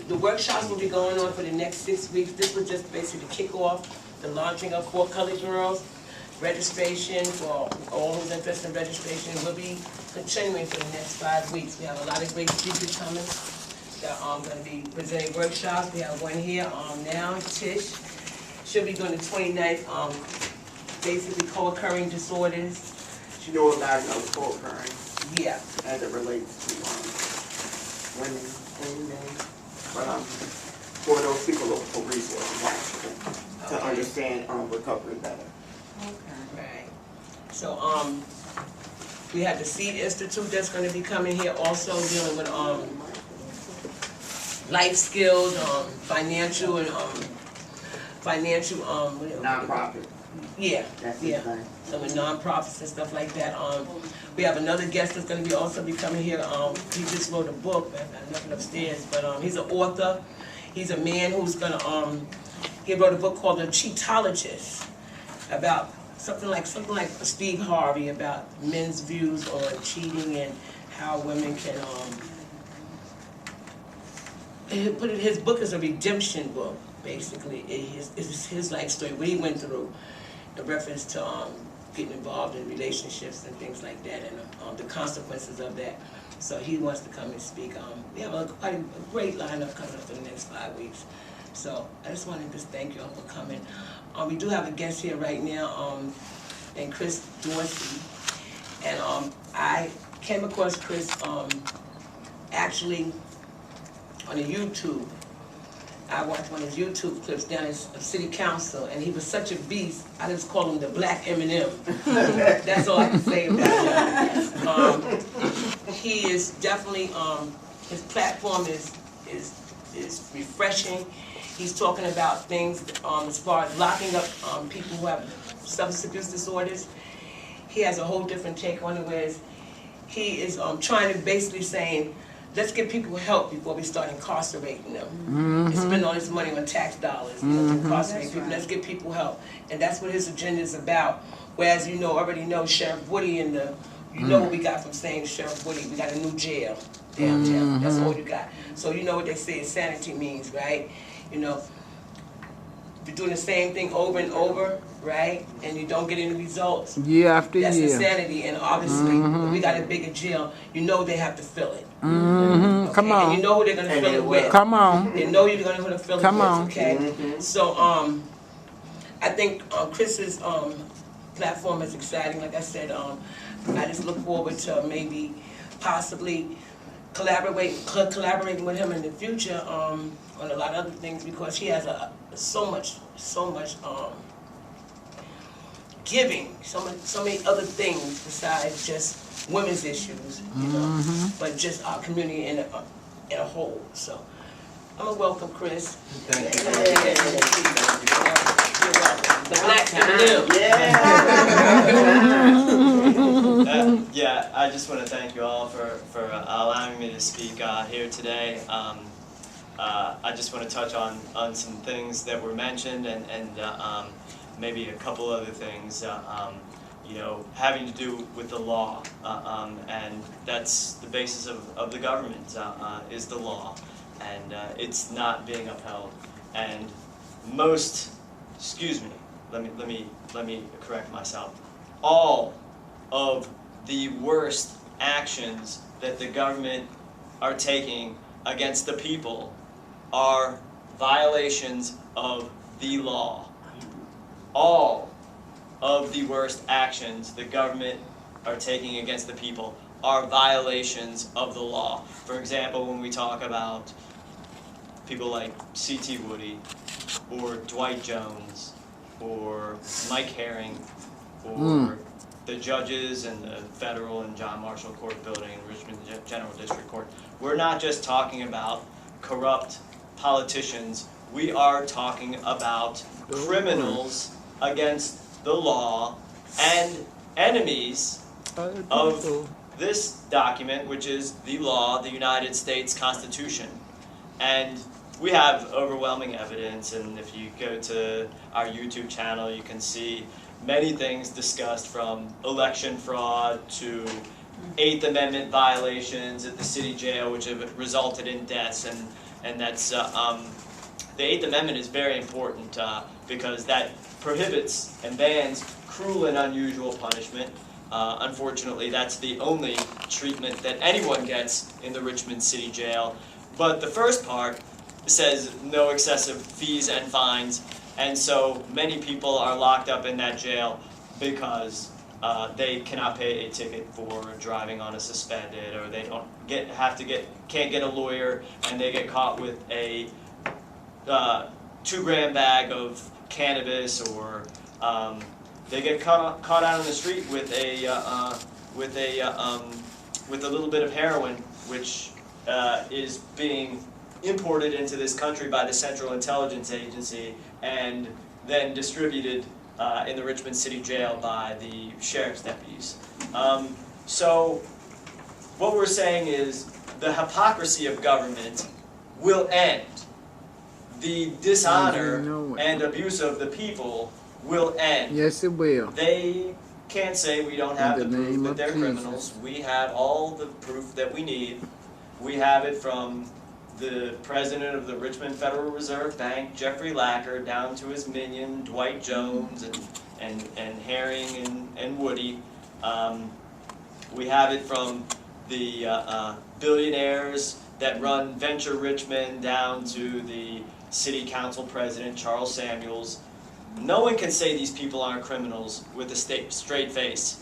the workshops will be going on for the next 6 weeks. This was just basically kick off the launching of 4 Colored Girls. Registration for all who's interested in registration will be continuing for the next 5 weeks. We have a lot of great speakers coming that are going to be presenting workshops. We have one here now, Tish. She'll be doing the 29th, basically co-occurring disorders. You know about co-occurring? Yeah. As it relates to women and men. But for those people looking for resources actually to understand recovery better. Okay. Right. So we have the Seed Institute that's going to be coming here also dealing with life skills, financial and Non-profit. Yeah, That's yeah. his thing. Some of the non-profits and stuff like that. We have another guest that's going to be also be coming here. He just wrote a book. I left it upstairs, but he's an author. He's a man who's going to. He wrote a book called The Cheatologist about something like Steve Harvey about men's views on cheating and how women can. His book is a redemption book. Basically, it's his life story, what he went through, in reference to getting involved in relationships and things like that, and the consequences of that. So he wants to come and speak. We have a great lineup coming up for the next 5 weeks. So I just wanted to thank you all for coming. We do have a guest here right now, named Chris Dorsey, and I came across Chris actually on a YouTube. I watched one of his YouTube clips down at City Council, and he was such a beast. I just call him the Black Eminem. That's all I can say about him. He is definitely, his platform is refreshing. He's talking about things as far as locking up people who have substance abuse disorders. He has a whole different take on it, whereas he is trying to basically saying, let's give people help before we start incarcerating them. And spend all this money on tax dollars, to incarcerate people. Let's give people help. And that's what his agenda is about. Whereas already know Sheriff Woody and you know what we got from saying Sheriff Woody, we got a new jail downtown. That's all you got. So you know what they say insanity means, right? If you're doing the same thing over and over, right, and you don't get any results, year after that's year. insanity. And obviously, if we got a bigger jail, they have to fill it. Okay? Come on. And you know who they're going to fill it with. Come on. They know you're going to fill it Come with, on. okay? So, I think Chris's platform is exciting. Like I said, I just look forward to maybe possibly collaborating with him in the future on a lot of other things, because he has so much giving, so many other things besides just women's issues, but just our community in a whole. So I'm gonna welcome Chris. Thank you. You're welcome. The Black Eminem. Yeah, I just want to thank you all for allowing me to speak here today. I just want to touch on some things that were mentioned and maybe a couple other things, having to do with the law, and that's the basis of the government, is the law, and it's not being upheld. And let me correct myself. All of the worst actions that the government are taking against the people are violations of the law. All of the worst actions the government are taking against the people are violations of the law. For example, when we talk about people like C.T. Woody, or Dwight Jones, or Mike Herring, or the judges in the Federal and John Marshall Court building in Richmond General District Court, we're not just talking about corrupt politicians, we are talking about criminals against the law and enemies of this document, which is the law, the United States Constitution. And we have overwhelming evidence, and if you go to our YouTube channel, you can see many things discussed, from election fraud to 8th Amendment violations at the city jail, which have resulted in deaths and that's the Eighth Amendment is very important because that prohibits and bans cruel and unusual punishment. Unfortunately, that's the only treatment that anyone gets in the Richmond City Jail. But the first part says no excessive fees and fines, and so many people are locked up in that jail because they cannot pay a ticket for driving on a suspended, or they don't can't get a lawyer, and they get caught with a 2-gram bag of cannabis, or they get caught out on the street with a little bit of heroin, which is being imported into this country by the Central Intelligence Agency and then distributed in the Richmond City Jail by the sheriff's deputies. So what we're saying is the hypocrisy of government will end. The dishonor and abuse of the people will end. Yes, it will. They can't say we don't have In the the proof name that of they're Jesus. criminals. We have all the proof that we need. We have it from the president of the Richmond Federal Reserve Bank, Jeffrey Lacker, down to his minion, Dwight Jones, and Herring and Woody. We have it from the billionaires that run Venture Richmond down to the city council president, Charles Samuels. No one can say these people aren't criminals with a straight face,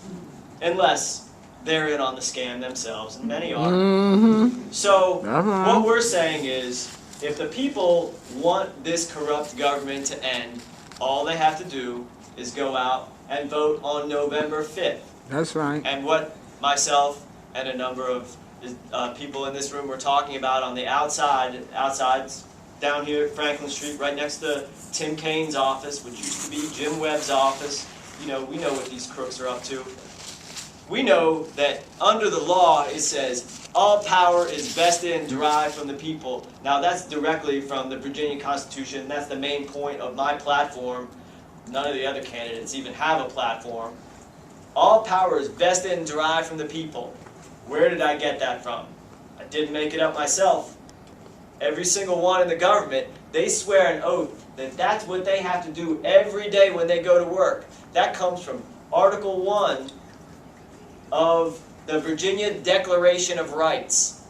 unless they're in on the scam themselves, and many are. Mm-hmm. So Uh-huh. what we're saying is, if the people want this corrupt government to end, all they have to do is go out and vote on November 5th. That's right. And what myself and a number of people in this room were talking about on the outsides down here at Franklin Street, right next to Tim Kaine's office, which used to be Jim Webb's office. You know, we know what these crooks are up to. We know that under the law it says all power is vested and derived from the people. Now that's directly from the Virginia Constitution. That's the main point of my platform. None of the other candidates even have a platform. All power is vested and derived from the people. Where did I get that from? I didn't make it up myself. Every single one in the government, they swear an oath that that's what they have to do every day when they go to work. That comes from Article 1 of the Virginia Declaration of Rights.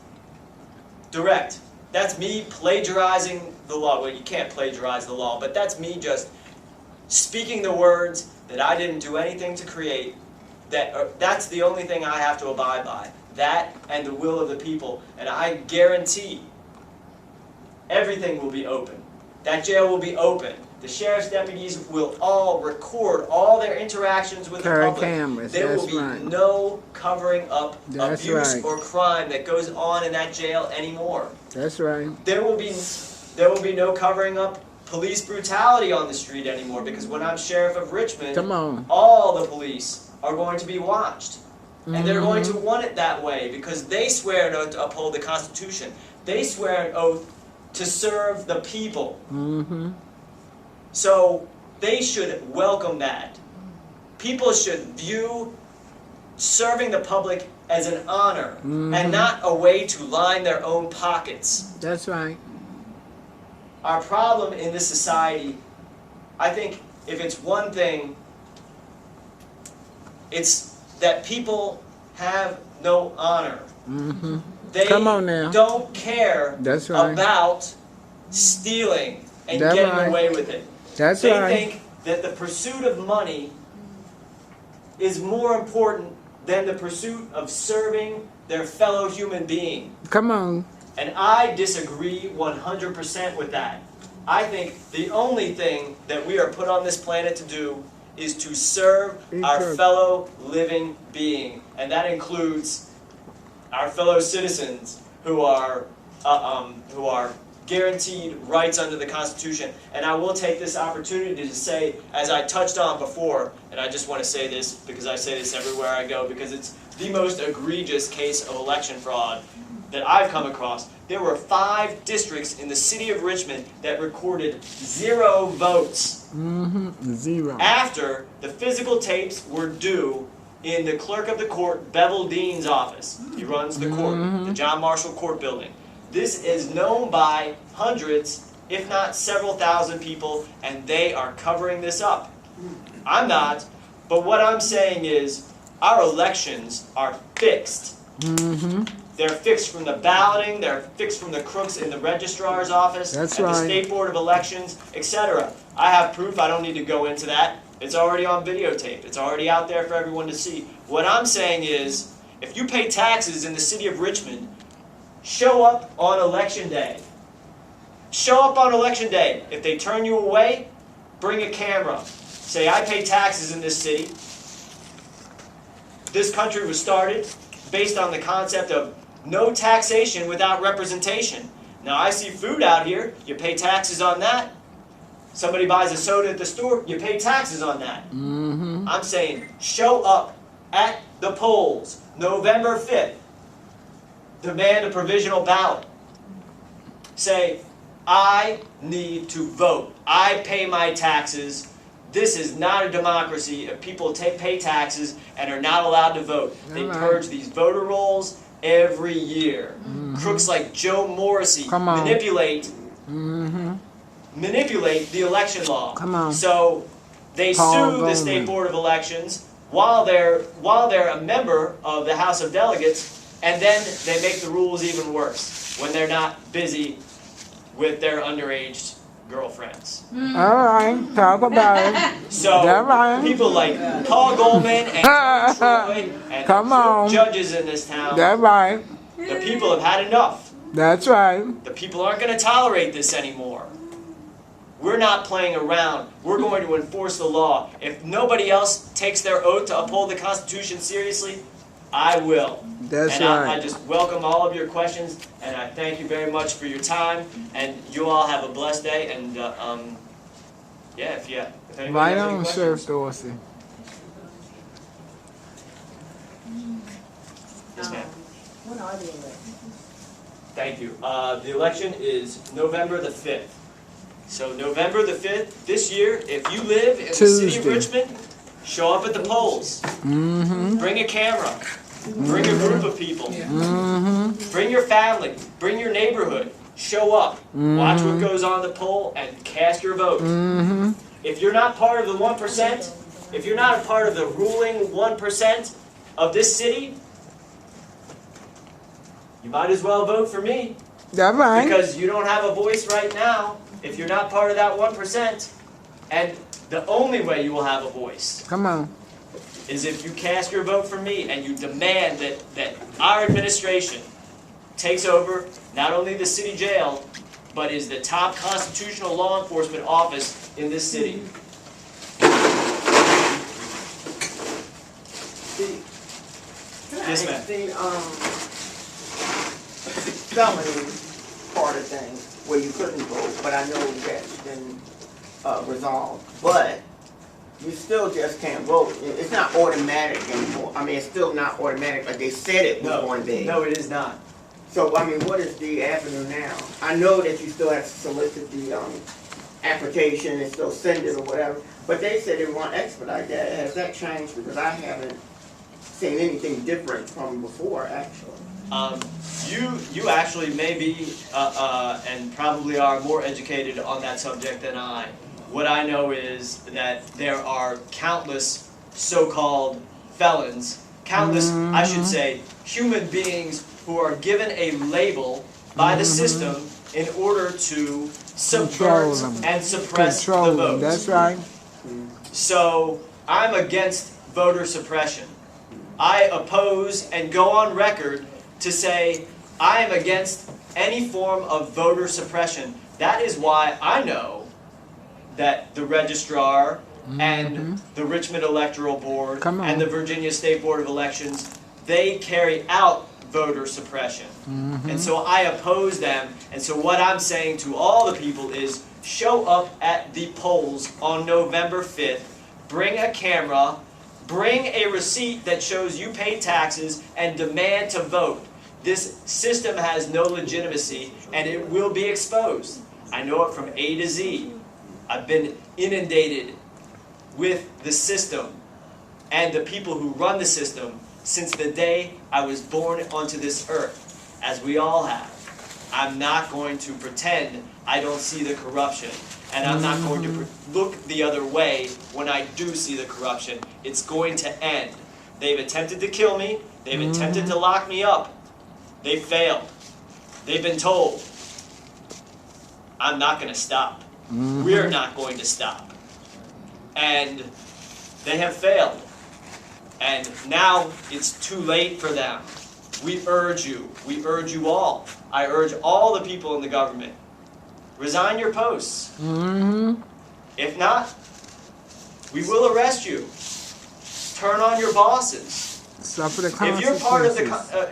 Direct. That's me plagiarizing the law. Well, you can't plagiarize the law, but that's me just speaking the words that I didn't do anything to create. That's the only thing I have to abide by. That and the will of the people. And I guarantee everything will be open. That jail will be open. The sheriff's deputies will all record all their interactions with the public. Cameras, There will that's be right. no covering up That's abuse right. or crime that goes on in that jail anymore. That's right. There will be no covering up police brutality on the street anymore, because when I'm sheriff of Richmond, Come on. all the police are going to be watched. And they're going Mm-hmm. to want it that way because they swear an oath to uphold the Constitution. They swear an oath to serve the people. Mm-hmm. So they should welcome that. People should view serving the public as an honor and not a way to line their own pockets. That's right. Our problem in this society, I think if it's one thing, it's that people have no honor. Mm-hmm. They Come on now. don't care That's right. about stealing and That's getting right. away with it. That's They right. think that the pursuit of money is more important than the pursuit of serving their fellow human being. Come on. And I disagree 100% with that. I think the only thing that we are put on this planet to do is to serve our fellow living being. And that includes our fellow citizens who are guaranteed rights under the Constitution. And I will take this opportunity to say, as I touched on before, and I just want to say this because I say this everywhere I go, because it's the most egregious case of election fraud that I've come across. There were 5 districts in the city of Richmond that recorded 0 votes. Mm-hmm. 0. After the physical tapes were due in the clerk of the court, Bevel Dean's office. He runs the court, the John Marshall Court Building. This is known by hundreds, if not several thousand people, and they are covering this up. I'm not, but what I'm saying is our elections are fixed. They're fixed from the balloting, they're fixed from the crooks in the registrar's office, That's at right. the State Board of Elections, etc. I have proof, I don't need to go into that. It's already on videotape. It's already out there for everyone to see. What I'm saying is, if you pay taxes in the city of Richmond, show up on election day. Show up on election day. If they turn you away, bring a camera. Say, I pay taxes in this city. This country was started based on the concept of no taxation without representation. Now I see food out here, you pay taxes on that. Somebody buys a soda at the store, you pay taxes on that. I'm saying, show up at the polls, November 5th. Demand a provisional ballot. Say, I need to vote. I pay my taxes. This is not a democracy if people pay taxes and are not allowed to vote. They purge these voter rolls every year. Crooks like Joe Morrissey manipulate the election law. So they sue the State Board of Elections while they're a member of the House of Delegates, and then they make the rules even worse when they're not busy with their underage girlfriends. All right, talk about it. So people like Paul Goldman and Troy and the judges in this town, That's right. the people have had enough. That's right. The people aren't going to tolerate this anymore. We're not playing around. We're going to enforce the law. If nobody else takes their oath to uphold the Constitution seriously, I will. That's and right. I just welcome all of your questions, and I thank you very much for your time. And you all have a blessed day. And yeah, if anybody Right has any on, questions. Sheriff Dorsey. Yes, ma'am. When are the elections? Thank you. The election is November the 5th. So November the 5th, this year, if you live in the city of Richmond, show up at the polls. Bring a camera. Bring a group of people. Bring your family. Bring your neighborhood. Show up. Watch what goes on the poll and cast your vote. If you're not part of the 1%, if you're not a part of the ruling 1% of this city, you might as well vote for me. That's right. Because you don't have a voice right now if you're not part of that 1%. And the only way you will have a voice is if you cast your vote for me and you demand that our administration takes over not only the city jail, but is the top constitutional law enforcement office in this city. Yes, ma'am. The felony part of things where you couldn't vote, but I know that's been resolved. But you still just can't vote. It's not automatic anymore. I mean, it's still not automatic like they said it was going to be. No, it is not. So, I mean, what is the avenue now? I know that you still have to solicit the application and still send it or whatever, but they said they want to expedite that. Has that changed? Because I haven't seen anything different from before, actually. You actually may be and probably are more educated on that subject than I. What I know is that there are countless so-called felons, countless, I should say, human beings who are given a label by the system in order to subvert and suppress the votes. That's right. So I'm against voter suppression. I oppose and go on record to say I am against any form of voter suppression. That is why I know that the registrar and the Richmond Electoral Board and the Virginia State Board of Elections, they carry out voter suppression. And so I oppose them. And so what I'm saying to all the people is show up at the polls on November 5th, bring a camera, bring a receipt that shows you pay taxes, and demand to vote. This system has no legitimacy, and it will be exposed. I know it from A to Z. I've been inundated with the system and the people who run the system since the day I was born onto this earth, as we all have. I'm not going to pretend I don't see the corruption. And I'm not going to look the other way when I do see the corruption. It's going to end. They've attempted to kill me. They've attempted to lock me up. They failed. They've been told, I'm not going to stop. We're not going to stop. And they have failed. And now it's too late for them. We urge you all. I urge all the people in the government, resign your posts. If not, we will arrest you. Turn on your bosses. Suffer the If you're part of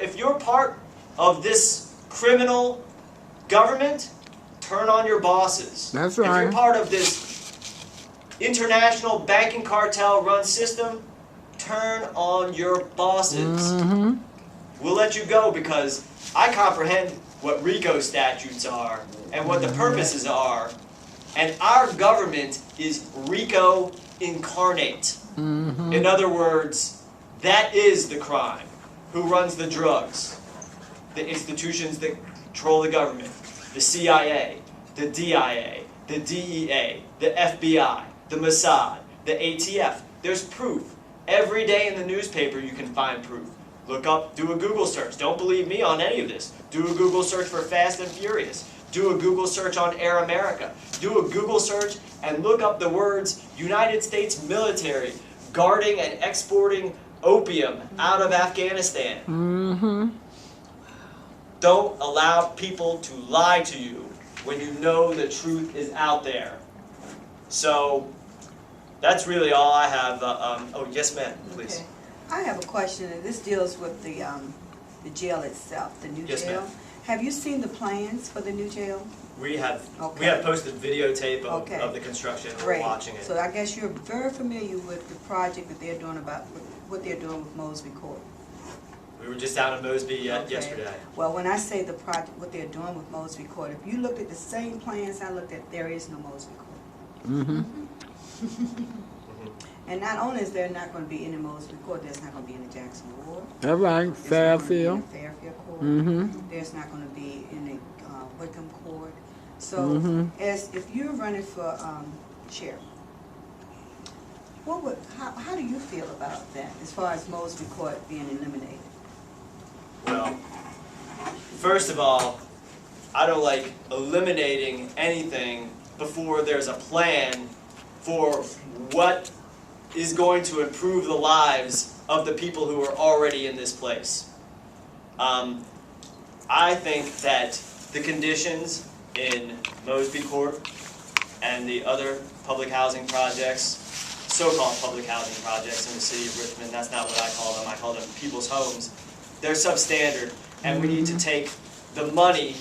if you're part of this criminal government, turn on your bosses. That's If right. you're part of this international banking cartel run system, turn on your bosses. We'll let you go because I comprehend what RICO statutes are and what the purposes are. And our government is RICO incarnate. In other words, that is the crime. Who runs the drugs? The institutions that control the government. The CIA, the DIA, the DEA, the FBI, the Mossad, the ATF. There's proof. Every day in the newspaper you can find proof. Look up, do a Google search. Don't believe me on any of this. Do a Google search for Fast and Furious. Do a Google search on Air America. Do a Google search and look up the words United States military guarding and exporting opium out of Afghanistan. Don't allow people to lie to you when you know the truth is out there. So that's really all I have. Oh, yes, ma'am, please. Okay. I have a question, and this deals with the jail itself, the new Yes, jail. ma'am. Have you seen the plans for the new jail? We have Okay. posted videotape of, Okay. of the construction. We're Great. watching it. So I guess you're very familiar with the project that they're doing what they're doing with Mosby Court. We were just down in Mosby Okay. yesterday. Well, when I say the project, what they're doing with Mosby Court, if you looked at the same plans I looked at, there is no Mosby Court. And not only is there not going to be any Mosby Court, there's not going to be any Jackson Ward. All right, There's not gonna be Fairfield. any Fairfield Court. There's not going to be any Wickham Court. So, as if you're running for sheriff, how do you feel about that as far as Mosby Court being eliminated? Well, first of all, I don't like eliminating anything before there's a plan for what is going to improve the lives of the people who are already in this place. I think that the conditions in Mosby Court and the other public housing projects, so-called public housing projects in the city of Richmond, that's not what I call them, I call them people's homes, they're substandard, and we need to take the money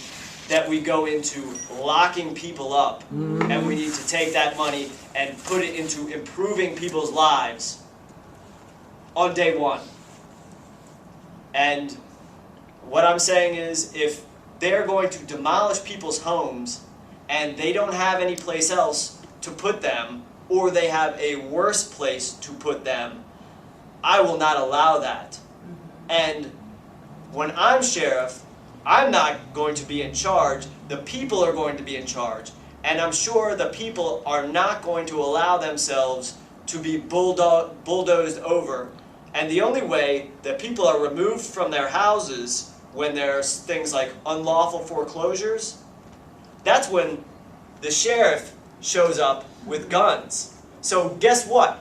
that we go into locking people up, and we need to take that money and put it into improving people's lives on day one. And what I'm saying is, if they're going to demolish people's homes and they don't have any place else to put them, or they have a worse place to put them, I will not allow that. And when I'm sheriff, I'm not going to be in charge. The people are going to be in charge. And I'm sure the people are not going to allow themselves to be bulldozed over. And the only way that people are removed from their houses when there's things like unlawful foreclosures, that's when the sheriff shows up with guns. So guess what?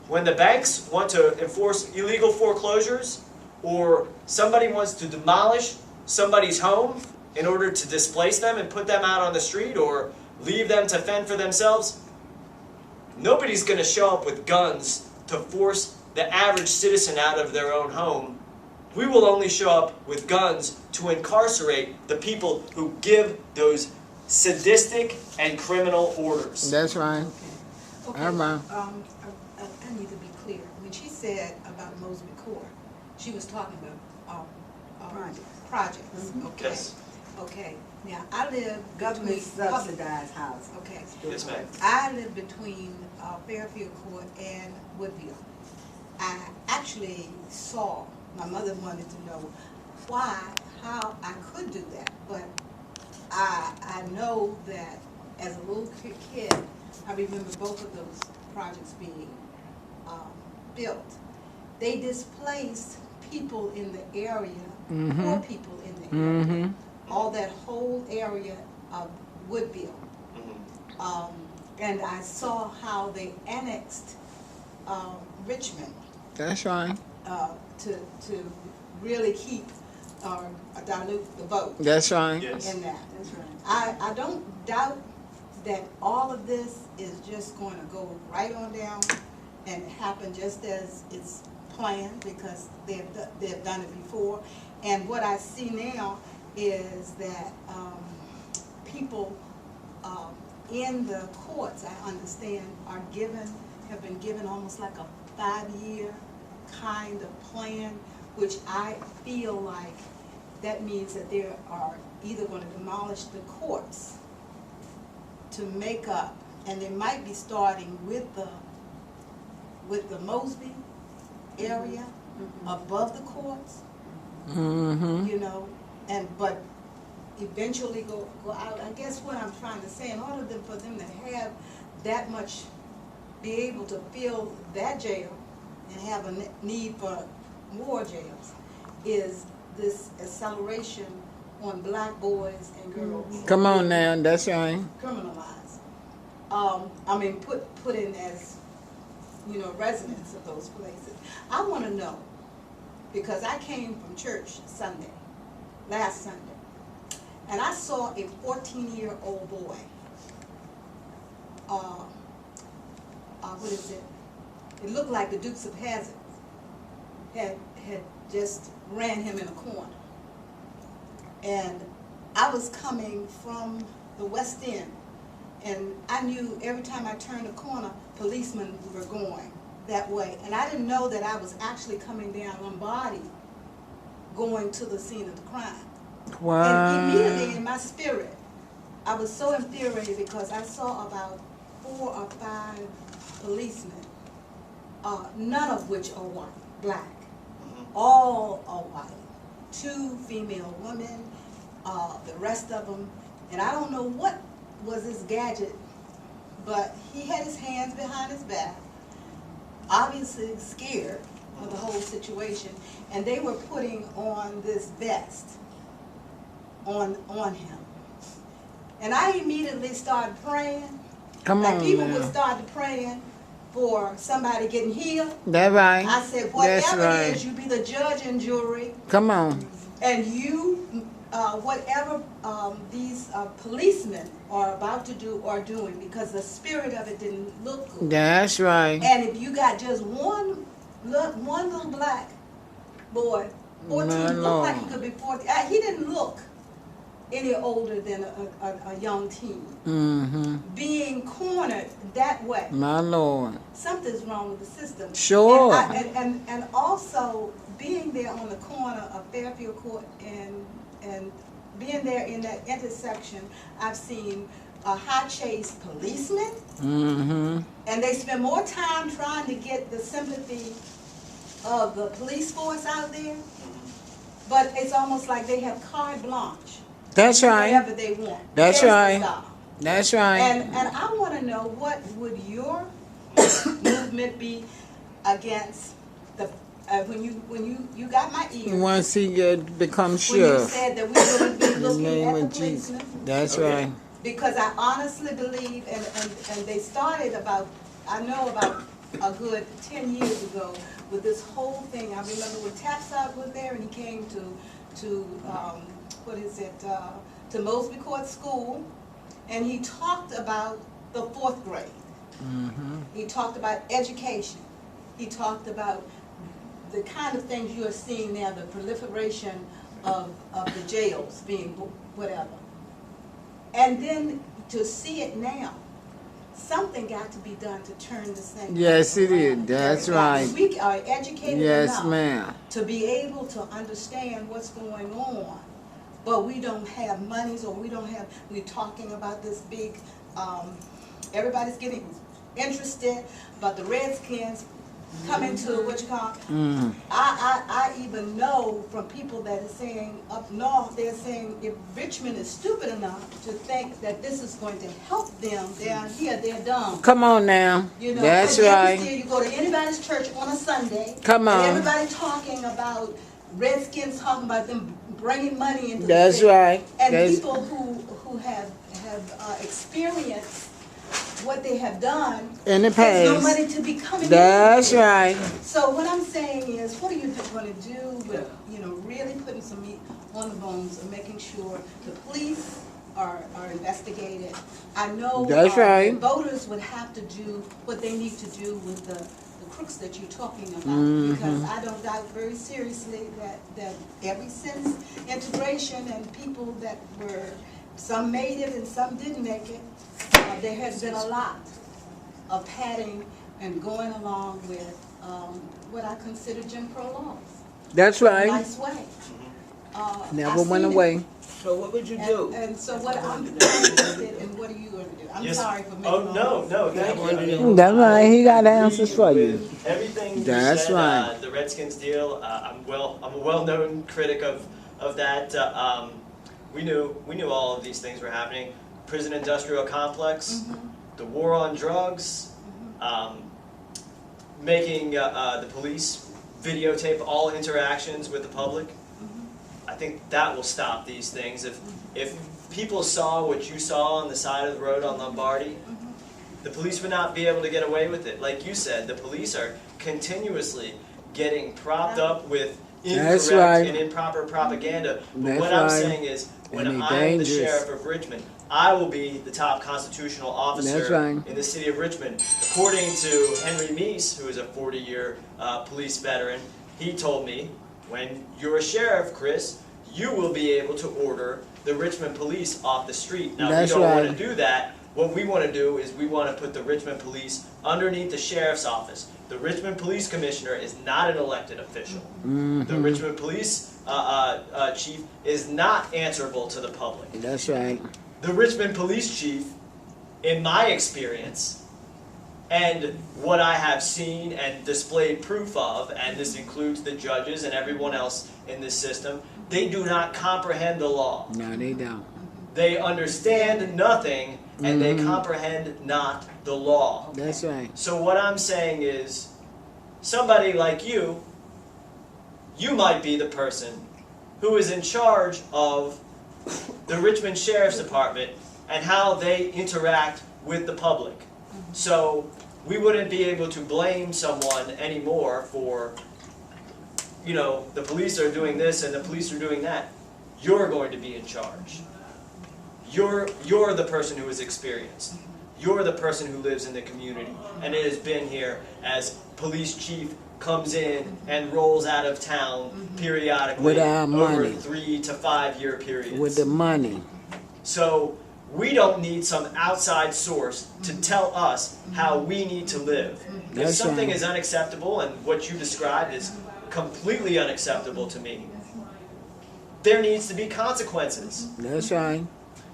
When the banks want to enforce illegal foreclosures, or somebody wants to demolish somebody's home in order to displace them and put them out on the street or leave them to fend for themselves, nobody's going to show up with guns to force the average citizen out of their own home. We will only show up with guns to incarcerate the people who give those sadistic and criminal orders. That's right. Okay, All right. I need to be clear. When she said about Mosby Court, she was talking about projects. Okay. Yes. Okay. Now I live Government between subsidized housing. Okay. Yes, ma'am. I live between Fairfield Court and Woodville. I actually saw. My mother wanted to know how I could do that, but I know that as a little kid, I remember both of those projects being built. They displaced people in the area, poor people in the area, all that whole area of Woodville. And I saw how they annexed Richmond That's right. to really keep or dilute the vote That's right. Yes. in that. That's right. I don't doubt that all of this is just going to go right on down and happen just as it's planned, because they've done it before. And what I see now is that people in the courts, I understand, have been given almost like a 5-year kind of plan, which I feel like that means that they are either going to demolish the courts to make up, and they might be starting with the Mosby area above the courts, you know, but eventually go out. I guess what I'm trying to say, in order for them to have that much, be able to fill that jail and have a need for more jails, is this acceleration on black boys and girls. Come on now. That's right. Criminalized. I mean, put in as, you know, residents of those places. I want to know, because I came from church last Sunday, and I saw a 14-year-old boy. What is it? It looked like the Dukes of Hazzard had just ran him in a corner. And I was coming from the West End, and I knew every time I turned a corner, policemen were going that way. And I didn't know that I was actually coming down Lombardi, going to the scene of the crime. Wow. And immediately in my spirit, I was so infuriated because I saw about 4 or 5 policemen, none of which are black. All are white. 2 female women, the rest of them, and I don't know what was his gadget, but he had his hands behind his back, obviously scared of the whole situation, and they were putting on this vest on him. And I immediately started praying. Come like on people now. would start praying for somebody getting healed. That's right. I said, That's whatever right. it is, you be the judge and jury, Come on. and you, whatever these policemen are about to do are doing, because the spirit of it didn't look good. That's right. And if you got just one little black boy, 14, My looked like he Lord. could be 14. He didn't look any older than a young teen. Being cornered that way. My Lord. Something's wrong with the system. Sure. And also being there on the corner of Fairfield Court and being there in that intersection, I've seen high chase policemen, and they spend more time trying to get the sympathy of the police force out there, but it's almost like they have carte blanche. That's right. Whatever they want. That's There's the right. style. That's right. And I want to know, what would your movement be against the when you got my ear Once he becomes when you sheriff. said that we wouldn't be In the looking name at the of Jesus. policemen? That's Okay. right. Because I honestly believe, and they started about a good 10 years ago with this whole thing. I remember when Tapside was there, and he came to to Mosby Court School, and he talked about the 4th grade. He talked about education. He talked about the kind of things you are seeing now, the proliferation of the jails being whatever. And then to see it now, something got to be done to turn this thing Yes, it is. around. That's Everybody. right. We are educated Yes, enough ma'am. to be able to understand what's going on, but we don't have monies, or we're talking about this big, everybody's getting interested about the Redskins coming to what you call. I even know from people that are saying up north, they're saying if Richmond is stupid enough to think that this is going to help them down here, they're dumb. Come on now. You know, That's but yet right. still, you go to anybody's church on a Sunday. Come on. And everybody talking about Redskins, talking about them bringing money into the That's city. right. And That's- people who have experienced what they have done, In the there's no past. money to be coming in. That's right. So what I'm saying is, what are you going to do with, really putting some meat on the bones and making sure the police are investigated? I know That's right. the voters would have to do what they need to do with the crooks that you're talking about, because I don't doubt very seriously that ever since integration and people that were, some made it and some didn't make it, there has been a lot of padding and going along with what I consider Jim Crow laws. That's In a right. nice way. Never I've went seen it. away. So what would you do? And so what I'm interested in, what are you going to do? I'm Yes. sorry for making Oh, all no, this. thank wanted you. to- That's right. He got Agree answers for you. with everything you That's said. right. The Redskins deal. I'm a well-known critic of that. We knew all of these things were happening. Prison industrial complex, the war on drugs, making the police videotape all interactions with the public. I think that will stop these things. If people saw what you saw on the side of the road on Lombardi, the police would not be able to get away with it. Like you said, the police are continuously getting propped up with That's incorrect right. and improper propaganda. But That's what I'm right. saying is, when And they I'm the dangerous. sheriff of Richmond, I will be the top constitutional officer That's right. in the city of Richmond. According to Henry Meese, who is a 40-year police veteran, he told me, when you're a sheriff, Chris, you will be able to order the Richmond police off the street. Now, That's we don't right. want to do that. What we want to do is we want to put the Richmond police underneath the sheriff's office. The Richmond police commissioner is not an elected official. The Richmond police chief is not answerable to the public. That's right. The Richmond police chief, in my experience, and what I have seen and displayed proof of, and this includes the judges and everyone else in this system, they do not comprehend the law. No, they don't. They understand nothing, and they comprehend not the law. That's right. So what I'm saying is, somebody like you might be the person who is in charge of the Richmond Sheriff's Department and how they interact with the public. So we wouldn't be able to blame someone anymore for, the police are doing this and the police are doing that. You're going to be in charge. You're the person who is experienced. You're the person who lives in the community, and it has been here as police chief comes in and rolls out of town periodically With our over money. 3 to 5 year periods. With the money. So we don't need some outside source to tell us how we need to live. If That's something right. is unacceptable, and what you described is completely unacceptable to me, there needs to be consequences. That's right.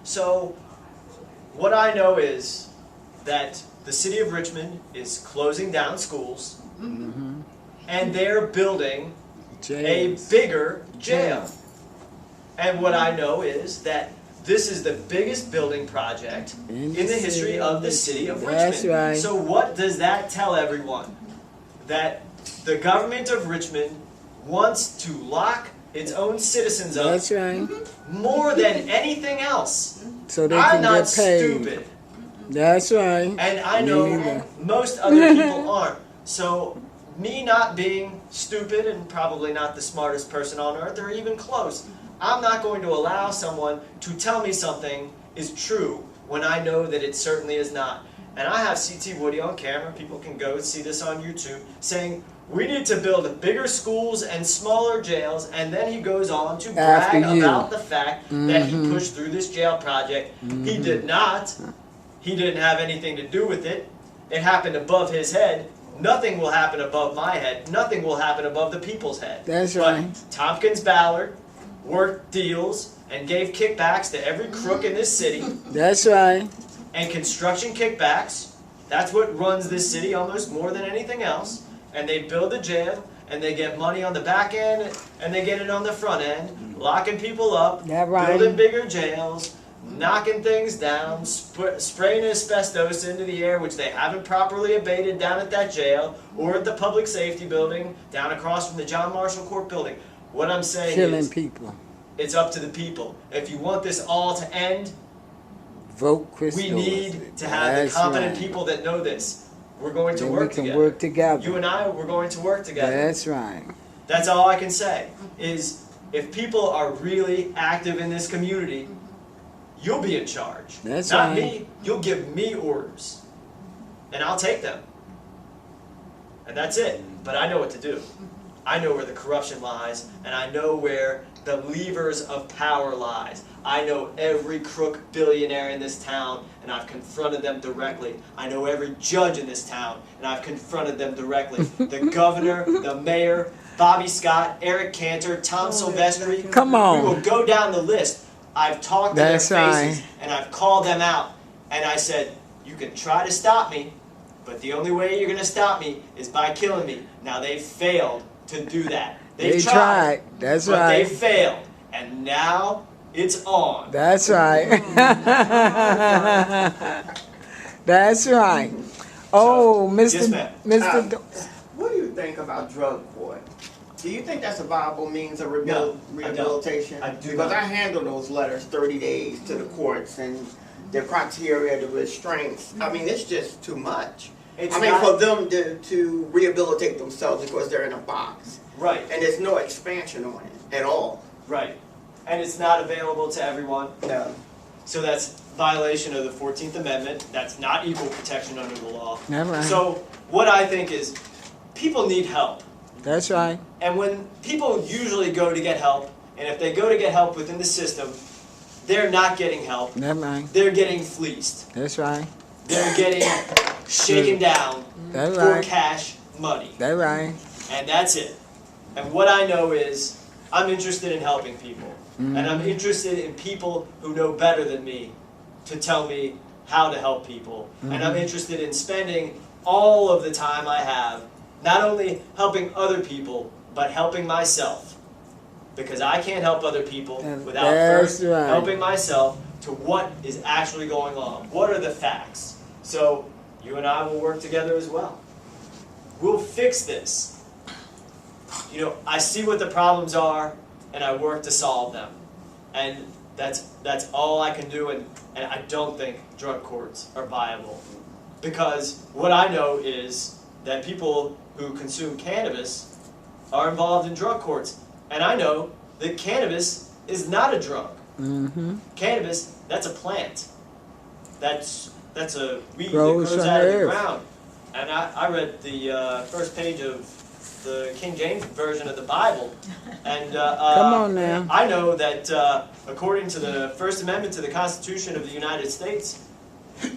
So what I know is that the city of Richmond is closing down schools, and they're building a James. bigger jail. And what I know is that this is the biggest building project in the history of the city of That's Richmond. right. So what does that tell everyone? That the government of Richmond wants to lock its own citizens up That's right. more than anything else. So they I'm can not get paid. stupid, That's right. and I Me know neither. most other people aren't. So me not being stupid and probably not the smartest person on earth or even close, I'm not going to allow someone to tell me something is true when I know that it certainly is not. And I have CT Woody on camera, people can go see this on YouTube, saying we need to build bigger schools and smaller jails, and then he goes on to After brag you. about the fact that he pushed through this jail project. He did not. He didn't have anything to do with it. It happened above his head. Nothing will happen above my head. Nothing will happen above the people's head. That's But right. Tompkins Ballard worked deals and gave kickbacks to every crook in this city, That's right. and construction kickbacks. That's what runs this city almost more than anything else. and they build a jail, and they get money on the back end, and they get it on the front end, locking people up, That right. building bigger jails, knocking things down, spraying asbestos into the air, which they haven't properly abated down at that jail, or at the public safety building, down across from the John Marshall Court building. What I'm saying Killing is, people. it's up to the people. If you want this all to end, Vote Chris we North. need to have That's the competent right. people that know this. We're going to Then work we can together. work together. You and I, we're going to work together. That's right. That's all I can say, is if people are really active in this community, you'll be in charge. That's Not right. me. You'll give me orders. And I'll take them. And that's it. But I know what to do. I know where the corruption lies, and I know where the levers of power lies. I know every crook billionaire in this town, and I've confronted them directly. I know every judge in this town, and I've confronted them directly. The governor, the mayor, Bobby Scott, Eric Cantor, Tom Silvestri. Come on. We will go down the list. I've talked to That's their faces, right. and I've called them out. And I said, you can try to stop me, but the only way you're going to stop me is by killing me. Now, they've failed to do that. They've They tried. That's but right. they failed. And now it's on. That's right. That's right. Oh, Yes, Mr. ma'am. Mr. What do you think about drug court? Do you think that's a viable means of No, I don't. rehabilitation? I do Because not. I handle those letters 30 days to the courts and the criteria, the restraints. I mean, it's just too much. It's I mean, not- for them to rehabilitate themselves because they're in a box. Right, And there's no expansion on it at all. right. And it's not available to everyone. No. So that's violation of the 14th Amendment. That's not equal protection under the law. That's right. So what I think is people need help. That's right. And when people usually go to get help, and if they go to get help within the system, they're not getting help. That's right. They're getting fleeced. That's right. They're getting shaken down That's for right. cash money. That's right. And that's it. And what I know is I'm interested in helping people. And I'm interested in people who know better than me to tell me how to help people. And I'm interested in spending all of the time I have not only helping other people, but helping myself. Because I can't help other people without That's first right. helping myself to what is actually going on. What are the facts? So you and I will work together as well. We'll fix this. You know, I see what the problems are, and I work to solve them. And that's all I can do, and I don't think drug courts are viable. Because what I know is that people who consume cannabis are involved in drug courts. And I know that cannabis is not a drug. Mm-hmm. Cannabis, that's a plant. That's a weed Grows that grows from out of the earth. ground. And I read the first page of the King James Version of the Bible. And Come on now. I know that according to the First Amendment to the Constitution of the United States,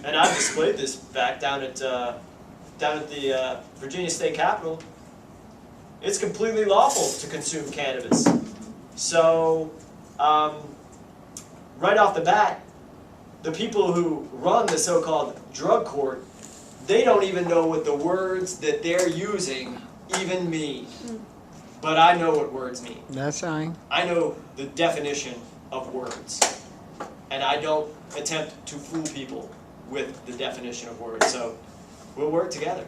and I've displayed this back down at the Virginia State Capitol, it's completely lawful to consume cannabis. So, right off the bat, the people who run the so-called drug court, they don't even know what the words that they're using even mean. But I know what words mean. That's right. I know the definition of words. And I don't attempt to fool people with the definition of words. So, we'll work together.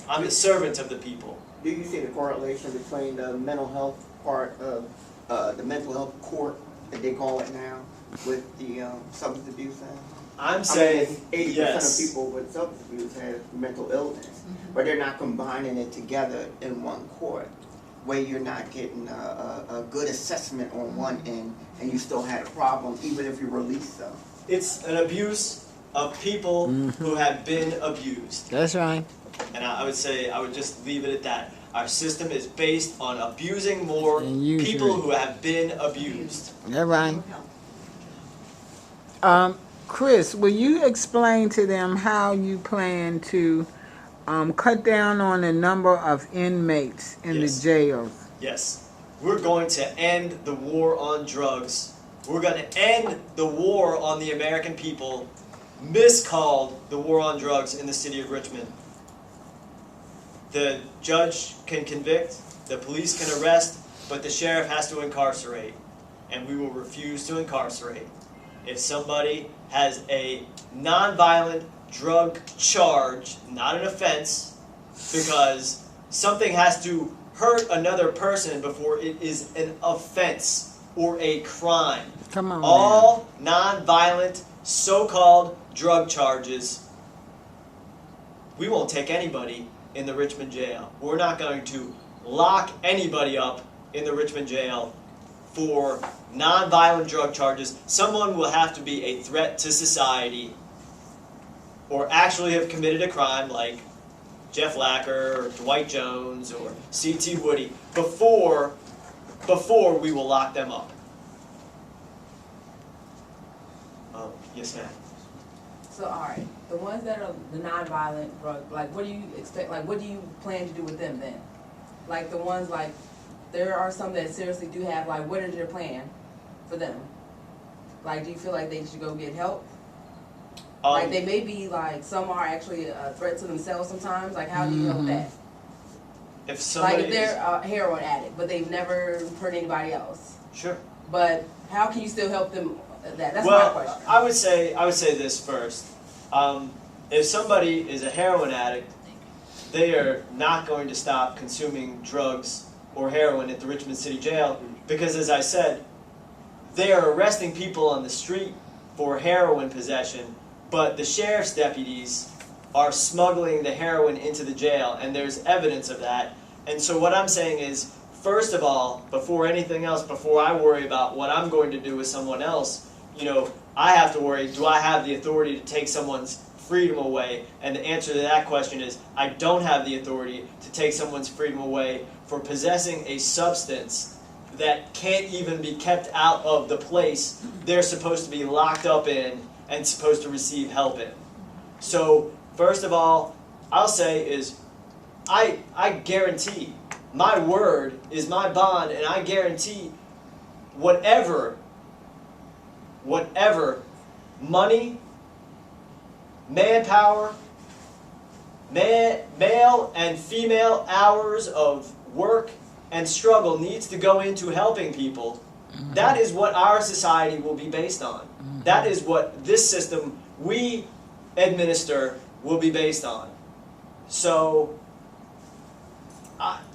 I'm the servant of the people. Do you see the correlation between the mental health part of the mental health court that they call it now with the substance abuse act? I'm saying 80% yes. of people with substance abuse have mental illness, but they're not combining it together in one court, where you're not getting a good assessment on one end, and you still had a problem even if you release them. It's an abuse of people who have been abused. That's right. And I would say, I would just leave it at that. Our system is based on abusing more And using people it. who have been abused. That's right. Chris, will you explain to them how you plan to cut down on the number of inmates in Yes. the jails? Yes. We're going to end the war on drugs. We're going to end the war on the American people, miscalled the war on drugs in the city of Richmond. The judge can convict, the police can arrest, but the sheriff has to incarcerate. And we will refuse to incarcerate. If somebody has a nonviolent drug charge, not an offense, because something has to hurt another person before it is an offense or a crime. Come on. All nonviolent so-called drug charges, we won't take anybody in the Richmond jail. We're not going to lock anybody up in the Richmond jail for nonviolent drug charges. Someone will have to be a threat to society or actually have committed a crime like Jeff Lacker or Dwight Jones or C.T. Woody before we will lock them up. Yes, ma'am. So, all right, the ones that are the nonviolent drug, like, what do you expect? Like, what do you plan to do with them then? Like the ones like, there are some that seriously do have. Like, what is your plan for them? Like, do you feel like they should go get help? Like, they may be like, some are actually a threat to themselves sometimes. Like, how do you help that? If somebody Like, if they're a heroin addict, but they've never hurt anybody else. Sure. But how can you still help them? That's well, my question. I would say this first. If somebody is a heroin addict, they are not going to stop consuming drugs or heroin at the Richmond City Jail because, as I said, they are arresting people on the street for heroin possession, but the sheriff's deputies are smuggling the heroin into the jail, and there's evidence of that. And so what I'm saying is, first of all, before anything else, before I worry about what I'm going to do with someone else, you know, I have to worry, do I have the authority to take someone's freedom away? And the answer to that question is, I don't have the authority to take someone's freedom away for possessing a substance that can't even be kept out of the place they're supposed to be locked up in and supposed to receive help in. So, first of all, I'll say is, I guarantee, my word is my bond, and I guarantee whatever money, manpower, male and female hours of work and struggle needs to go into helping people, that is what our society will be based on. That is what this system we administer will be based on. So,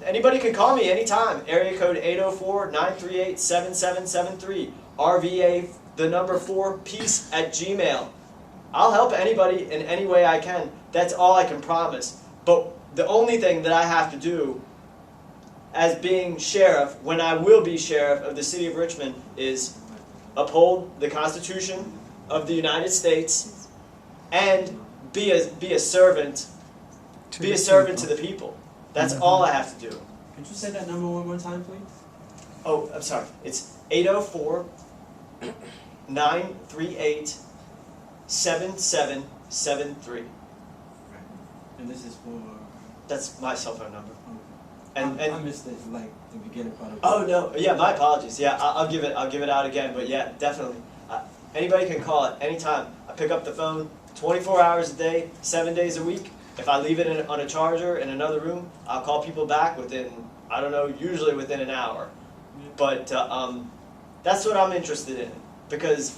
anybody can call me anytime. Area code 804-938-7773. RVA, the number 4, peace @gmail. I'll help anybody in any way I can. That's all I can promise. But the only thing that I have to do as being sheriff, when I will be sheriff of the city of Richmond, is uphold the Constitution of the United States and be a servant to the people. That's all I have to do. Could you say that number one more time, please? Oh, I'm sorry. It's 804-938-7773. And this is for... That's my cell phone number. I And missed it, like the beginning part of it. oh no, yeah, my apologies. Yeah, I'll give it out again. But yeah, definitely. Anybody can call it anytime. I pick up the phone 24 hours a day, 7 days a week. If I leave it on a charger in another room, I'll call people back within, I don't know, usually within an hour. But that's what I'm interested in, because,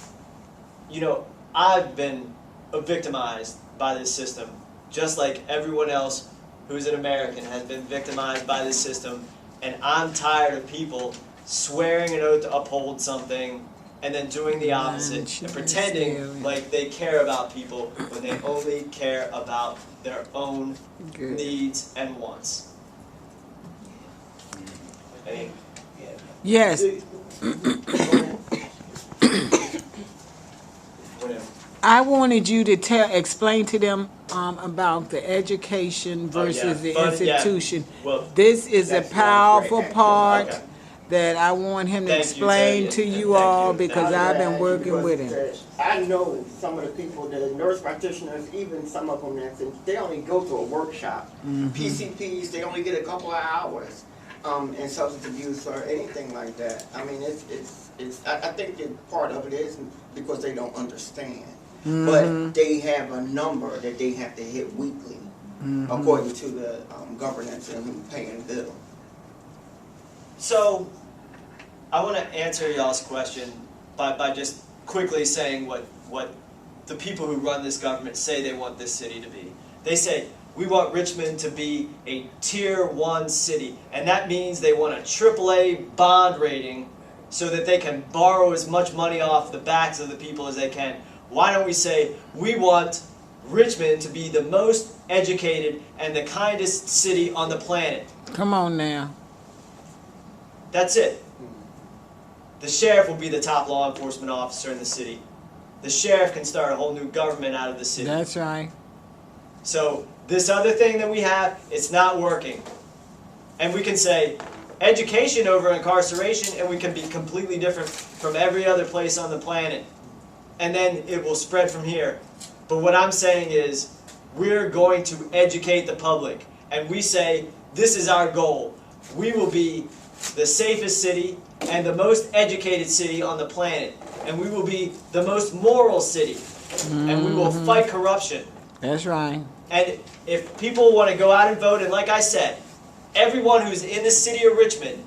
you know, I've been victimized by this system, just like everyone else who's an American has been victimized by this system, and I'm tired of people swearing an oath to uphold something and then doing the opposite and pretending like they care about people when they only care about their own needs and wants. Any? Yes. Whatever. I wanted you to explain to them about the education versus the institution. Well, This is a That's powerful great. part Okay. that I want him to Thank you, explain Tanya. to you Thank all you. because I've been working with him. I know some of the people, the nurse practitioners, even some of them, they only go to a workshop. PCPs, they only get a couple of hours in substance abuse or anything like that. I mean, I think that part of it is because they don't understand. But they have a number that they have to hit weekly. according to the governance and who's paying the bill. So, I want to answer y'all's question by just quickly saying what the people who run this government say they want this city to be. They say, we want Richmond to be a Tier 1 city, and that means they want a AAA bond rating so that they can borrow as much money off the backs of the people as they can. Why don't we say, we want Richmond to be the most educated and the kindest city on the planet? Come on now. That's it. The sheriff will be the top law enforcement officer in the city. The sheriff can start a whole new government out of the city. That's right. So this other thing that we have, it's not working. And we can say education over incarceration, and we can be completely different from every other place on the planet. And then it will spread from here. But what I'm saying is, we're going to educate the public. And we say, this is our goal. We will be the safest city and the most educated city on the planet. And we will be the most moral city. And we will fight corruption. That's right. And if people want to go out and vote, and like I said, everyone who's in the city of Richmond,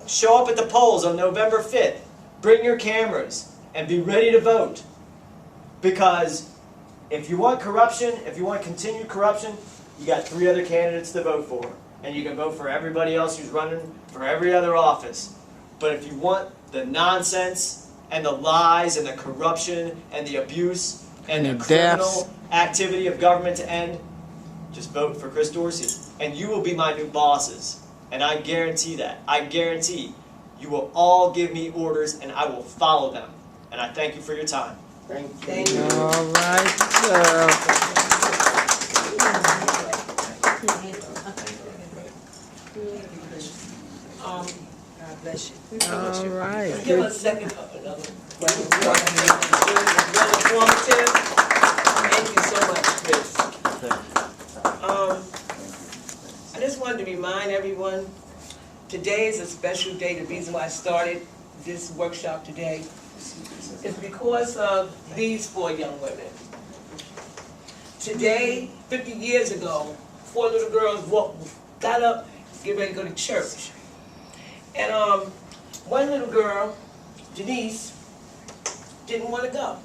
show up at the polls on November 5th. Bring your cameras and be ready to vote. Because if you want corruption, if you want continued corruption, you got 3 other candidates to vote for. And you can vote for everybody else who's running for every other office. But if you want the nonsense and the lies and the corruption and the abuse and the criminal activity of government to end, just vote for Chris Dorsey. And you will be my new bosses. And I guarantee that. I guarantee you will all give me orders and I will follow them. And I thank you for your time. Thank you. All right, sir. God bless you. All right. Give us a second of another. Very informative. Thank you so much, Chris. I just wanted to remind everyone, today is a special day. The reason why I started this workshop today is because of these 4 young women. Today, 50 years ago, 4 little girls got up, get ready to go to church. And one little girl, Janice, didn't want to go.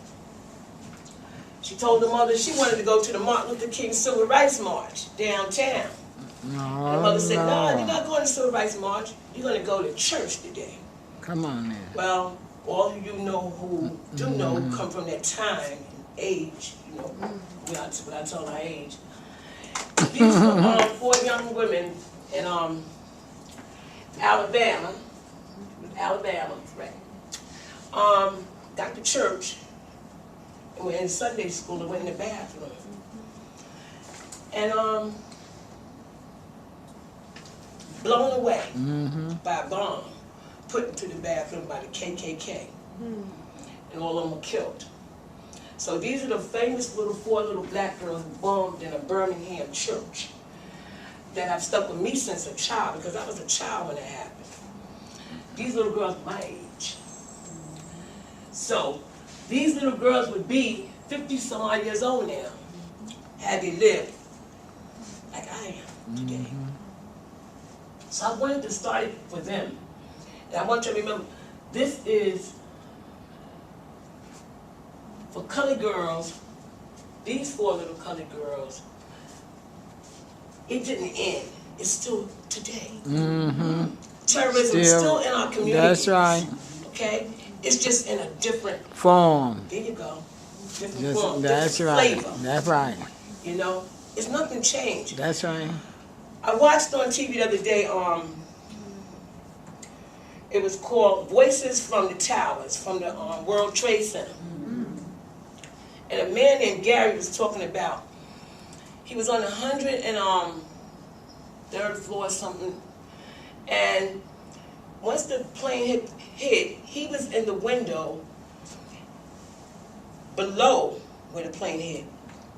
She told her mother she wanted to go to the Martin Luther King Civil Rights March downtown. And the mother said, no, you're not going to Civil Rights March. You're going to go to church today. Come on now. Well, all of you know who do know who come from that time and age, you know, without telling our age. These were 4 young women in Alabama, right? Got to church, and we're in Sunday school and went in the bathroom. And blown away by a bomb put into the bathroom by the KKK. And all of them were killed. So these are the famous 4 little black girls bombed in a Birmingham church that have stuck with me since a child, because I was a child when it happened. These little girls my age. So these little girls would be 50-some odd years old now, had they lived like I am today. So I wanted to start it for them. And I want you to remember, this is for colored girls, these 4 little colored girls. It didn't end. It's still today. Terrorism is still in our community. That's right. Okay? It's just in a different Form. There you go. Different form. That's different right. flavor. That's right. You know? It's nothing changed. That's right. I watched on TV the other day, it was called Voices from the Towers, from the World Trade Center. And a man named Gary was talking about, he was on the 103rd floor or something, and once the plane hit, he was in the window below where the plane hit,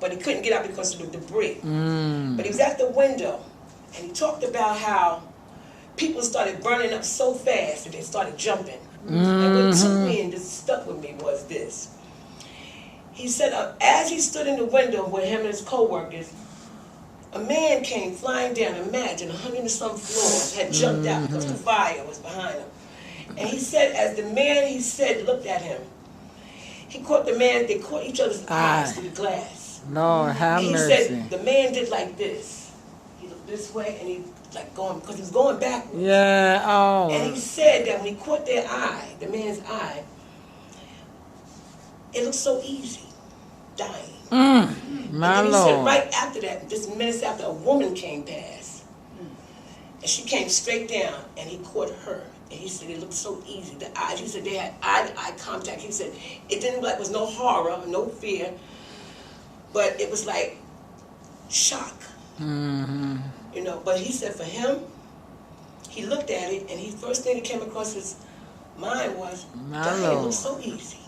but he couldn't get out because of the debris. But he was at the window, and he talked about how people started burning up so fast that they started jumping. And what took me and just stuck with me was this. He said, as he stood in the window with him and his co-workers, a man came flying down, imagine, 100 and some floors, had jumped out because the fire was behind him. And he said, as the man, he said, looked at him, he caught the man, they caught each other's eyes through the glass. Lord, have And he mercy. said, the man did like this. He looked this way, and he like going, because he was going backwards. Yeah, And oh. he said that when he caught their eye, the man's eye, it looked so easy, dying. My And then he said Lord. right after that, just minutes after, a woman came past. And she came straight down, and he caught her. And he said it looked so easy. The eyes, he said they had eye contact. He said it didn't look like, there was no horror, no fear, but it was like shock. You know, but he said for him, he looked at it, and the first thing that came across his mind was, My dying Lord. looks so easy.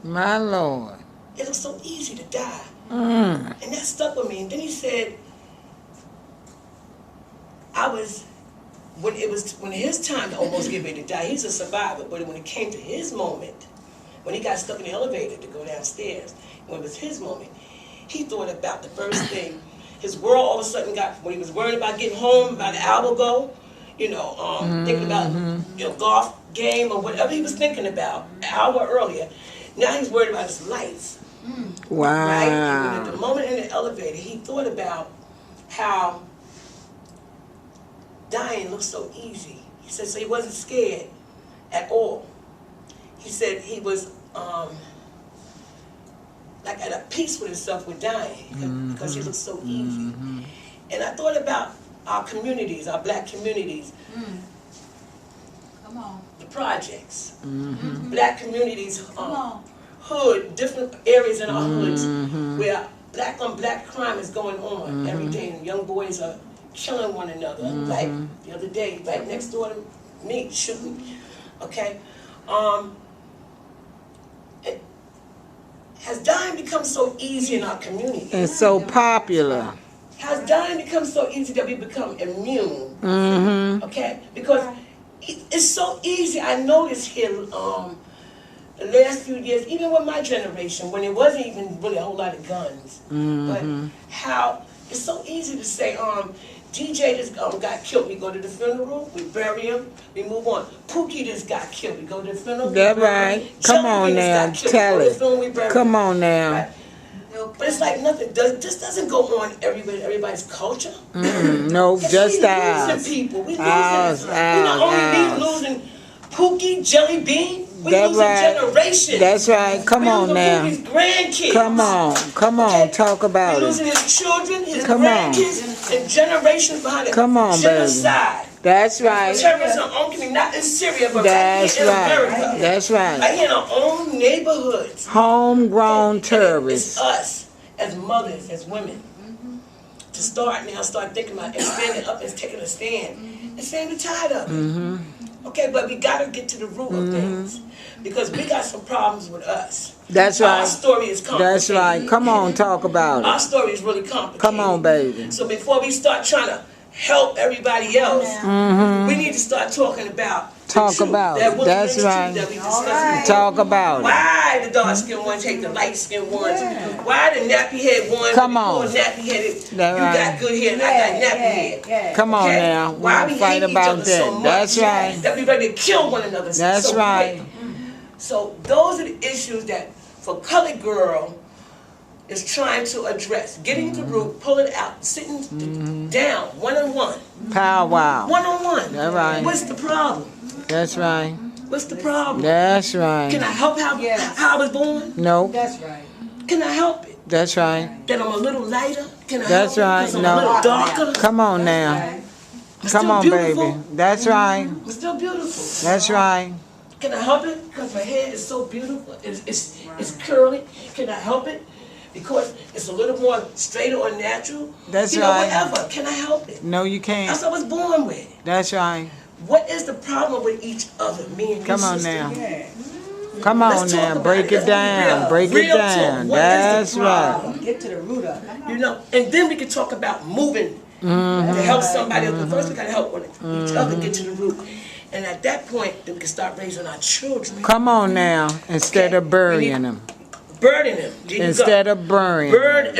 My Lord. It looks so easy to die. Mm. And that stuck with me. And then he said, when his time to almost get ready to die, he's a survivor, but when it came to his moment, when he got stuck in the elevator to go downstairs, when it was his moment, he thought about the first thing. His world all of a sudden when he was worried about getting home, about an hour ago, thinking about golf game or whatever he was thinking about an hour earlier. Now he's worried about his life. Wow. Right? And at the moment in the elevator, he thought about how dying looked so easy. He said, so he wasn't scared at all. He said he was like at a peace with himself with dying because he looked so easy. And I thought about our communities, our black communities, Come on. the projects, black communities, Come on. hood, different areas in our hoods where black on black crime is going on every day, and young boys are killing one another. Like the other day, right next door to me, shooting. Okay, has dying become so easy in our community? And so popular. Has dying become so easy that we become immune? Okay, because it's so easy. I noticed here the last few years, even with my generation, when there wasn't even really a whole lot of guns, but how it's so easy to say, DJ just got killed. We go to the funeral, we bury him, we move on. Pookie just got killed. We go to the funeral. we That bury him. right. Come Chuck on P just now. got killed. Tell We go to the it. funeral, we bury Come him. on now. Right? But it's like nothing. This doesn't go on everybody's culture. No, Yes, just we ours. losing people. We losing. Ours, We not only ours. losing Pookie, Jelly Bean. We That losing right. generations. That's right. Come we on losing now. Pookie's grandkids. Come on, Okay? talk about we it. losing his children, his Come on. grandkids, and generations behind it. Come on, baby. Genocide. That's right. Terrorism only not in Syria, but That's right here in right. America. That's Right right. here in our own neighborhoods. Homegrown And terrorists. It's us, as mothers, as women, to start thinking about and standing up and taking a stand and saying we're tired of it. Okay, but we got to get to the root of things because we got some problems with us. That's Our right. story is complicated. That's right. Come on, talk about Our it. story is really complicated. Come on, baby. So before we start trying to help everybody else, we need to start talking about the Talk truth, about that it. woman That's truth right. that we discussed. Talk about it. Why the dark skinned ones hate the light skinned ones? Why the nappy head ones? Come when we on. call nappy headed, That you right. got good hair and I got nappy hair. Come on Okay? now. We Why don't we fight hate each about other so that. much? That's right. That we ready to kill one another. That's so right. quick. So those are the issues that for colored girl is trying to address. Getting to the root, pull it out, sitting down, one-on-one. Pow wow. One-on-one. That's right. What's the problem? That's right. What's the problem? That's Can right. I help how I was born? Nope. That's right. Can I help it? That's right. That I'm a little lighter? Can I That's help right. it? 'Cause I'm No. a little darker? Come on now. I'm Come still on, beautiful. baby. That's right. I'm still beautiful. That's right. Can I help it? Because my hair is so beautiful. It's curly. Can I help it? Because it's a little more straighter or natural. That's you know, right. whatever. Can I help it? No, you That's can't. what I was born with. That's right. What is the problem with each other? Me and you, Come on sister? now. Yeah. Come on Let's talk now. about Break it. it down. Break it Real talk. down. What is That's the right. problem? Get to the root of it. You know, and then we can talk about moving to help somebody else. But first we gotta help each other get to the root. And at that point, then we can start raising our children. Come on now. Instead of burying them. Burden them. There you Instead go. of burying. Bury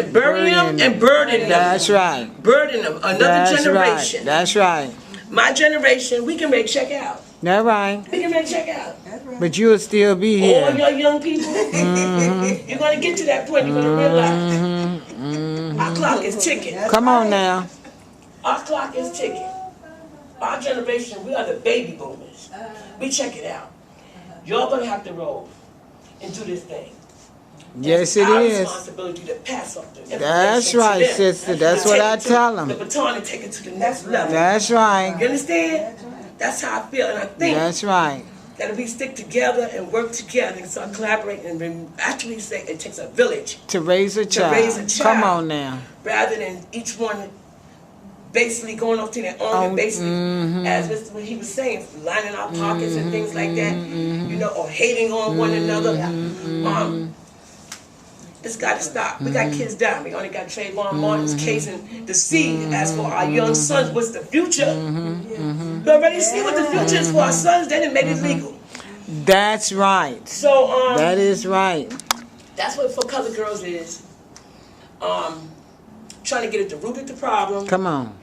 them and burden them. That's right. Burden them. Another That's generation. right. That's right. My generation, we can make check out. That's right. We can make check out. That's right. But you'll still be All here. your young people, you're going to get to that point. You're going to realize our clock is ticking. Come on now. Our clock is ticking. Our generation, we are the baby boomers. We check it out. Y'all going to have to roll and do this thing. Yes, it Our is. responsibility to pass on the information That's to right, them. sister. That's what I tell The them. baton and take it to the next level. That's right. You understand? That's how I feel, and I think That's right. that if we stick together and work together and start collaborating, and actually say it takes a village To raise a child. raise a child. Come on now. rather than each one basically going off to their own and basically, as Mr. What he was saying, lining our pockets and things like that, you know, or hating on one another. It's got to stop. We got kids dying. We only got Trayvon Martin's case and the seed. As for our young sons, what's the future? We already see what the future is for our sons. They didn't make it legal. That's right. So That is right. that's what For Color Girls is. Trying to get at the root of the problem. Come on.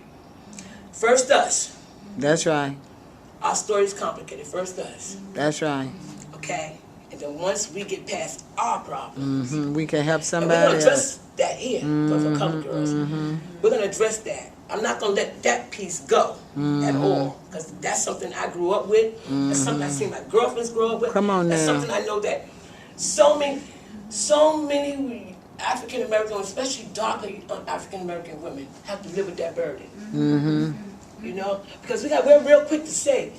First us. That's right. Our story is complicated. First us. That's right. Okay? And then once we get past our problems, We can help and we're somebody going to else. address that here for Color Girls. We're going to address that. I'm not going to let that piece go at all, because that's something I grew up with. That's something I seen my girlfriends grow up with. Come on That's now. something I know that so many African American, especially darker African American women, have to live with that burden. You know, because we're real quick to say,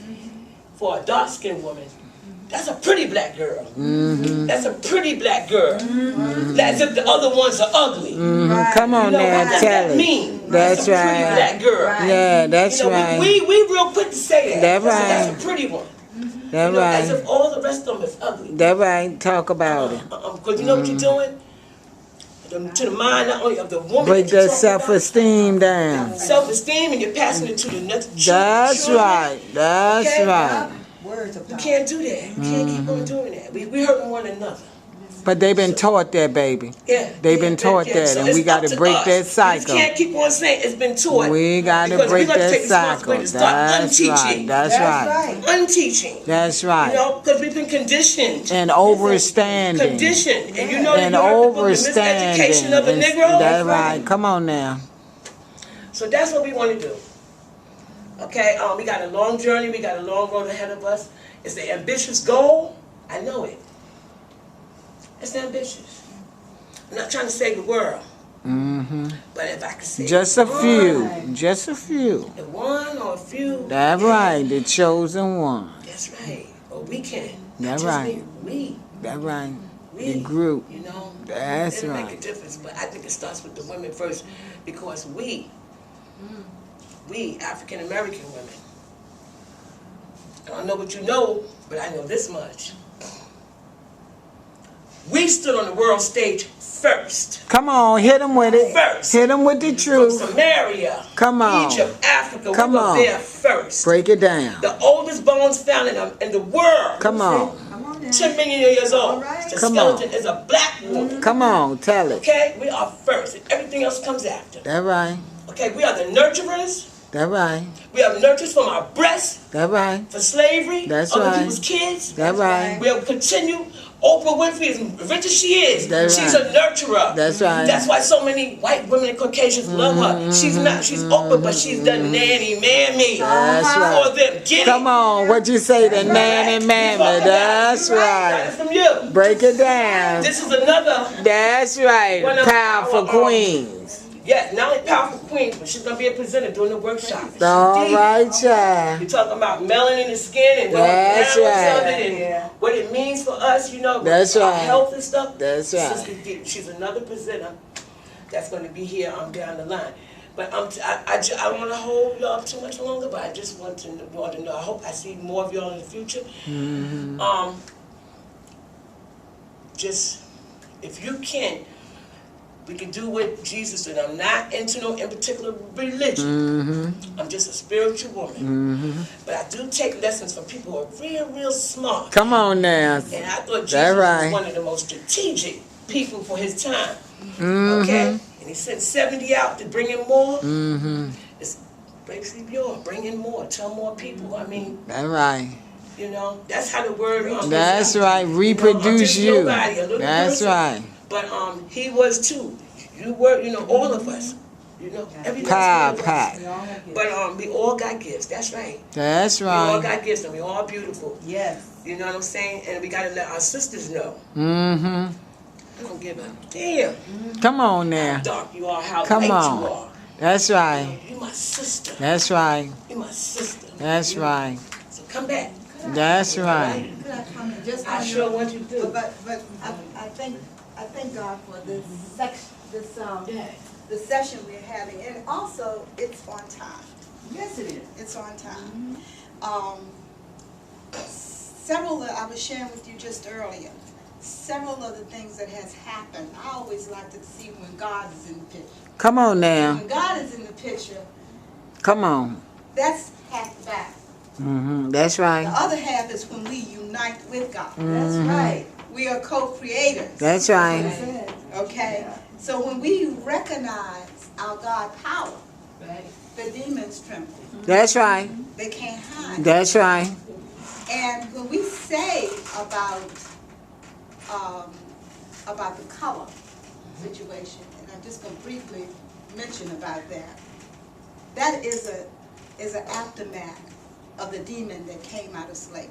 for a dark skinned woman, that's a pretty black girl. That's a pretty black girl. As if the other ones are ugly. Come on You know, now, what does tell that it. mean? That's a pretty right. black girl. Yeah, that's You know, right. we real quick to say that. That's That's right. a pretty one. That's You know, as right. if all the rest of them is ugly. That's right. Talk about it. Because you know what you're doing? To the mind not only of the woman. Break that you're that talking about, self-esteem down. self-esteem, and you're passing it to the next That's children. right. That's Okay. right. Words of We power. can't do that. We can't keep on doing that. We hurting one another. But they've been taught that, baby. Yeah. They've been taught that, So and it's we got up to break us. that We just cycle. can't keep on saying it's been taught. We got to because break we gotta that take cycle. responsibility to start That's right. unteaching. That's right. Unteaching. That's You right. know, because we've been conditioned. And overstanding. Conditioned. And you know that And you heard the book, The Miseducation overstanding. of the And- Negro. That's right. Come on now. So that's what we want to do. Okay, we got a long journey. We got a long road ahead of us. It's an ambitious goal. I know it. It's ambitious. I'm not trying to save the world. But if I could save Just a one, few. Just a few. one or a few. That's right. The chosen one. That's right. Or we can. That's Not just right. me, we. That's right. We. The group. You know. That's it'll right. make a difference. But I think it starts with the women first, because we African American women. I don't know what you know, but I know this much. We stood on the world stage first. Come on, hit them with it. First. Hit them with the From truth. Samaria, Come on. Egypt, Africa, Come we were on. there first. Break it down. The oldest bones found in the world. Come on. Come on now. 10 million years old. All right. The Come on. skeleton is a black woman. Come on, tell it. Okay? We are first, and everything else comes after. That's right. Okay? We are the nurturers. That's right. We have nurturers from our breasts That's right. for slavery. That's other right. people's kids. That's right. We'll continue. Oprah Winfrey, as rich as she is, That's she's right. a nurturer. That's right. That's why so many white women and Caucasians love her. She's Oprah, but she's the nanny mammy That's for right. them. Get Come it? on, what you say, the nanny mammy. That's Got it right. from you. Break it down. This is another. That's right. One of Powerful our, queens. Yeah, not only powerful queens, but she's gonna be a presenter during the workshop. She's All deep. right, child. You're talking about melanin in the skin and That's the balance of right. it and what it means for us, you know, That's our right. health and stuff. That's right. Sister Deep, she's another presenter that's going to be here down the line. But I don't want to hold y'all up too much longer, but I just want to know. I hope I see more of y'all in the future. Just, if you can, we can do what Jesus did. I'm not into no in particular religion. I'm just a spiritual woman. But I do take lessons from people who are real, real smart. Come on now. And I thought Jesus That's right. was one of the most strategic people for his time. Mm-hmm. Okay? And he sent 70 out to bring in more. Mm-hmm. It's basically yours. Bring in more. Tell more people. I mean, That's right. you know, that's how the word That's gets out. right. You know, I'm Reproduce just you. nobody, a little That's person. right. But he was too. You were, you know, all of us. You know, every last one of us. We all have gifts. But we all got gifts. That's right. That's We all right. got gifts, and we all beautiful. Yes. You know what I'm saying? And we gotta let our sisters know. Mm-hmm. I don't give a damn Come on how now. dark you are, how Come light on. you are. That's right. You my sister. That's right. You my sister. That's right. So come back. That's right. Could I comment just I on sure your, want you to. but I thank God for this section, the session we're having, and also it's on time. Yes, it is. It's on time. Several that I was sharing with you just earlier, several of the things that has happened, I always like to see when God is in the picture. Come on now. When God is in the picture, Come on. that's half the battle. Mm-hmm. That's The right. other half is when we unite with God. That's right. We are co-creators. That's right. Said. Okay? So when we recognize our God power, Right. the demons tremble. That's right. They can't hide. That's right. And when we say about the color situation, and I'm just going to briefly mention about that, that is an aftermath of the demon that came out of slavery.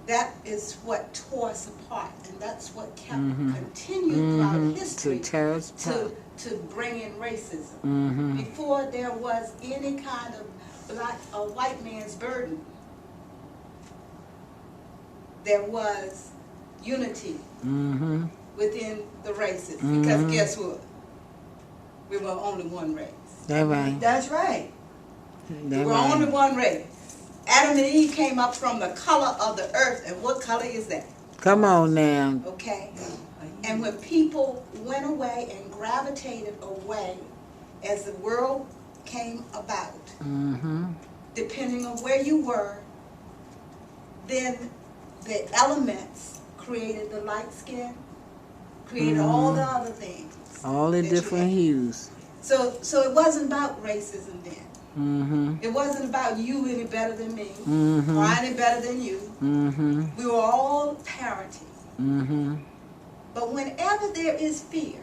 That is what tore us apart, and that's what kept continued throughout history To tear us apart. to bring in racism. Mm-hmm. Before there was any kind of black or white man's burden, there was unity Mm-hmm. within the races. Because guess what? We were only one race. That's right. That's right. That's We're only right. one race. Adam and Eve came up from the color of the earth, and what color is that? Come on now. Okay? And when people went away and gravitated away as the world came about, Mm-hmm. depending on where you were, then the elements created the light skin, created all the other things. All the that you different had. hues. So it wasn't about racism then. Mm-hmm. It wasn't about you any better than me, Mm-hmm. or I any better than you. Mm-hmm. We were all parity. Mm-hmm. But whenever there is fear,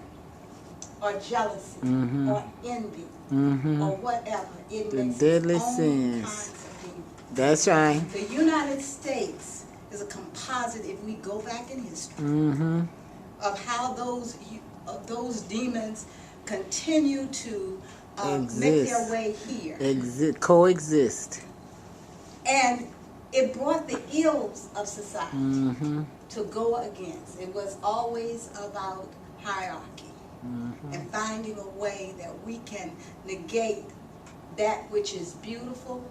or jealousy, Mhm. or envy, Mm-hmm. or whatever, it The makes deadly its own sins. kinds of evil. That's right. The United States is a composite, if we go back in history, Mm-hmm. of how those demons continue to make their Exist. way here. Coexist. And it brought the ills of society Mm-hmm. to go against. It was always about hierarchy and finding a way that we can negate that which is beautiful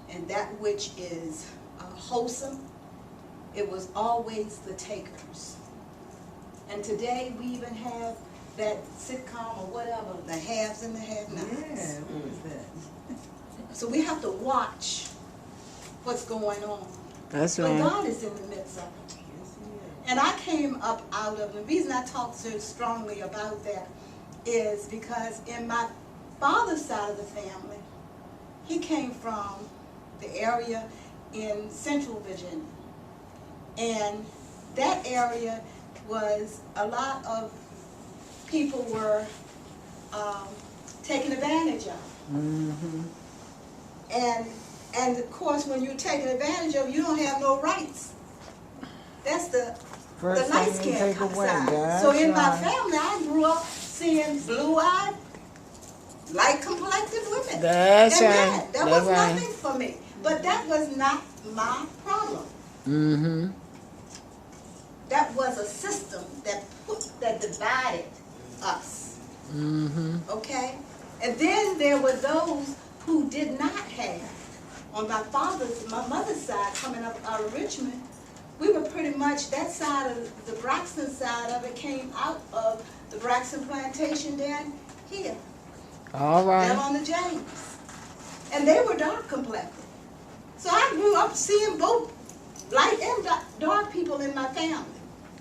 and that which is wholesome. It was always the takers. And today we even have that sitcom or whatever, the haves and the have-nots. Yeah, what is that? So we have to watch what's going on. That's But right. God is in the midst of it. And I came up out of, the reason I talk so strongly about that is because in my father's side of the family, he came from the area in central Virginia. And that area was, a lot of people were taken advantage of. Mm-hmm. And of course, when you're taken advantage of, you don't have no rights. That's the First light thing they skin take away. side. That's So in my right. family, I grew up seeing blue-eyed, light-complected women. That's and right. that That's was right. nothing for me. But that was not my problem. Mm-hmm. That was a system that divided us. Mm-hmm. Okay? And then there were those who did not have. On my mother's side, coming up out of Richmond, we were pretty much, that side of the Braxton side of it came out of the Braxton plantation down here, All down right. on the James. And they were dark complected. So I grew up seeing both light and dark people in my family.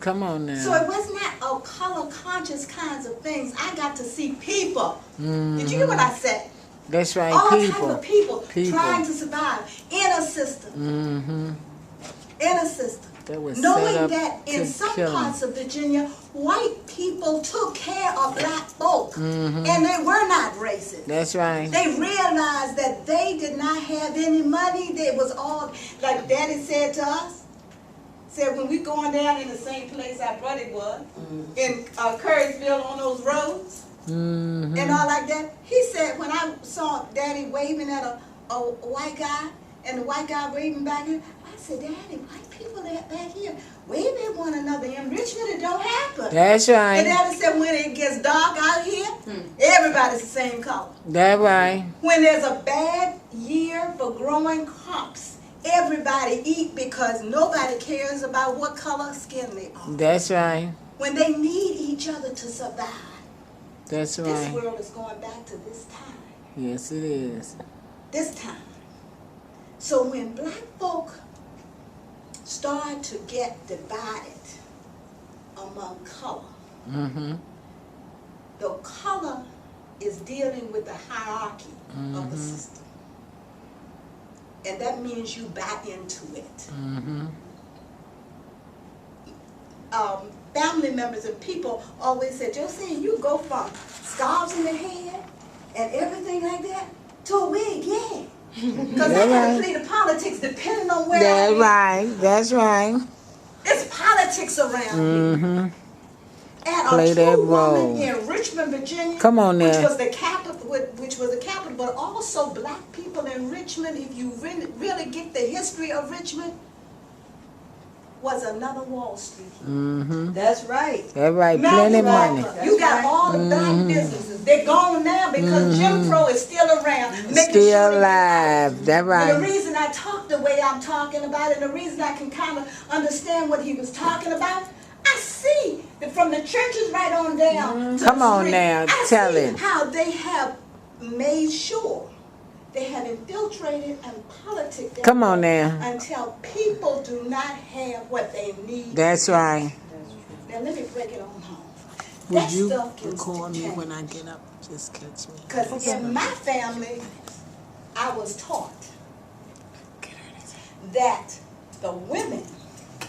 Come on now. So it was not a color conscious kinds of things. I got to see people. Did you hear what I said? That's right, All people. type of people, People. trying to survive in a system. In a system. That was set Knowing up that in to some kill 'em. parts of Virginia, white people took care of black folk. And they were not racist. That's right. They realized that they did not have any money. They was all, like Daddy said to us, said when we going down in the same place our brother was, in Currysville on those roads, and all like that. He said when I saw Daddy waving at a white guy, and the white guy waving back here, I said, Daddy, white people that back here wave at one another. In Richmond, it don't happen. That's And right. Daddy said when it gets dark out here, everybody's the same color. That right. When there's a bad year for growing crops, everybody eat because nobody cares about what color skin they are. That's right. When they need each other to survive. That's This right. world is going back to this time. Yes, it is. This time. So when black folk start to get divided among color, the color is dealing with the hierarchy of the system. And that means you buy into it. Family members and people always said, Josine, you go from scarves in the head and everything like that to a wig, yeah. Because they got to play the politics depending on where I That's am. right. That's right. It's politics around here. And Play a that true role. woman in Richmond, Virginia, Come on which now. was the capital, but also black people in Richmond, if you really get the history of Richmond, was another Wall Street. That's right. That's right. Plenty money. You got all the black businesses. They're gone now because Jim Crow is still around. Making sure Still they- alive. That's And the right. reason I talk the way I'm talking about it, and the reason I can kind of understand what he was talking about, I see that from the churches right on down to Come the on street, now, I tell see it. how they have made sure they have infiltrated and politicked Come on now. until people do not have what they need. That's right. Now let me break it on home. Would That you stuff can record me change. when I get up? Just catch me. Because in my family, I was taught that the women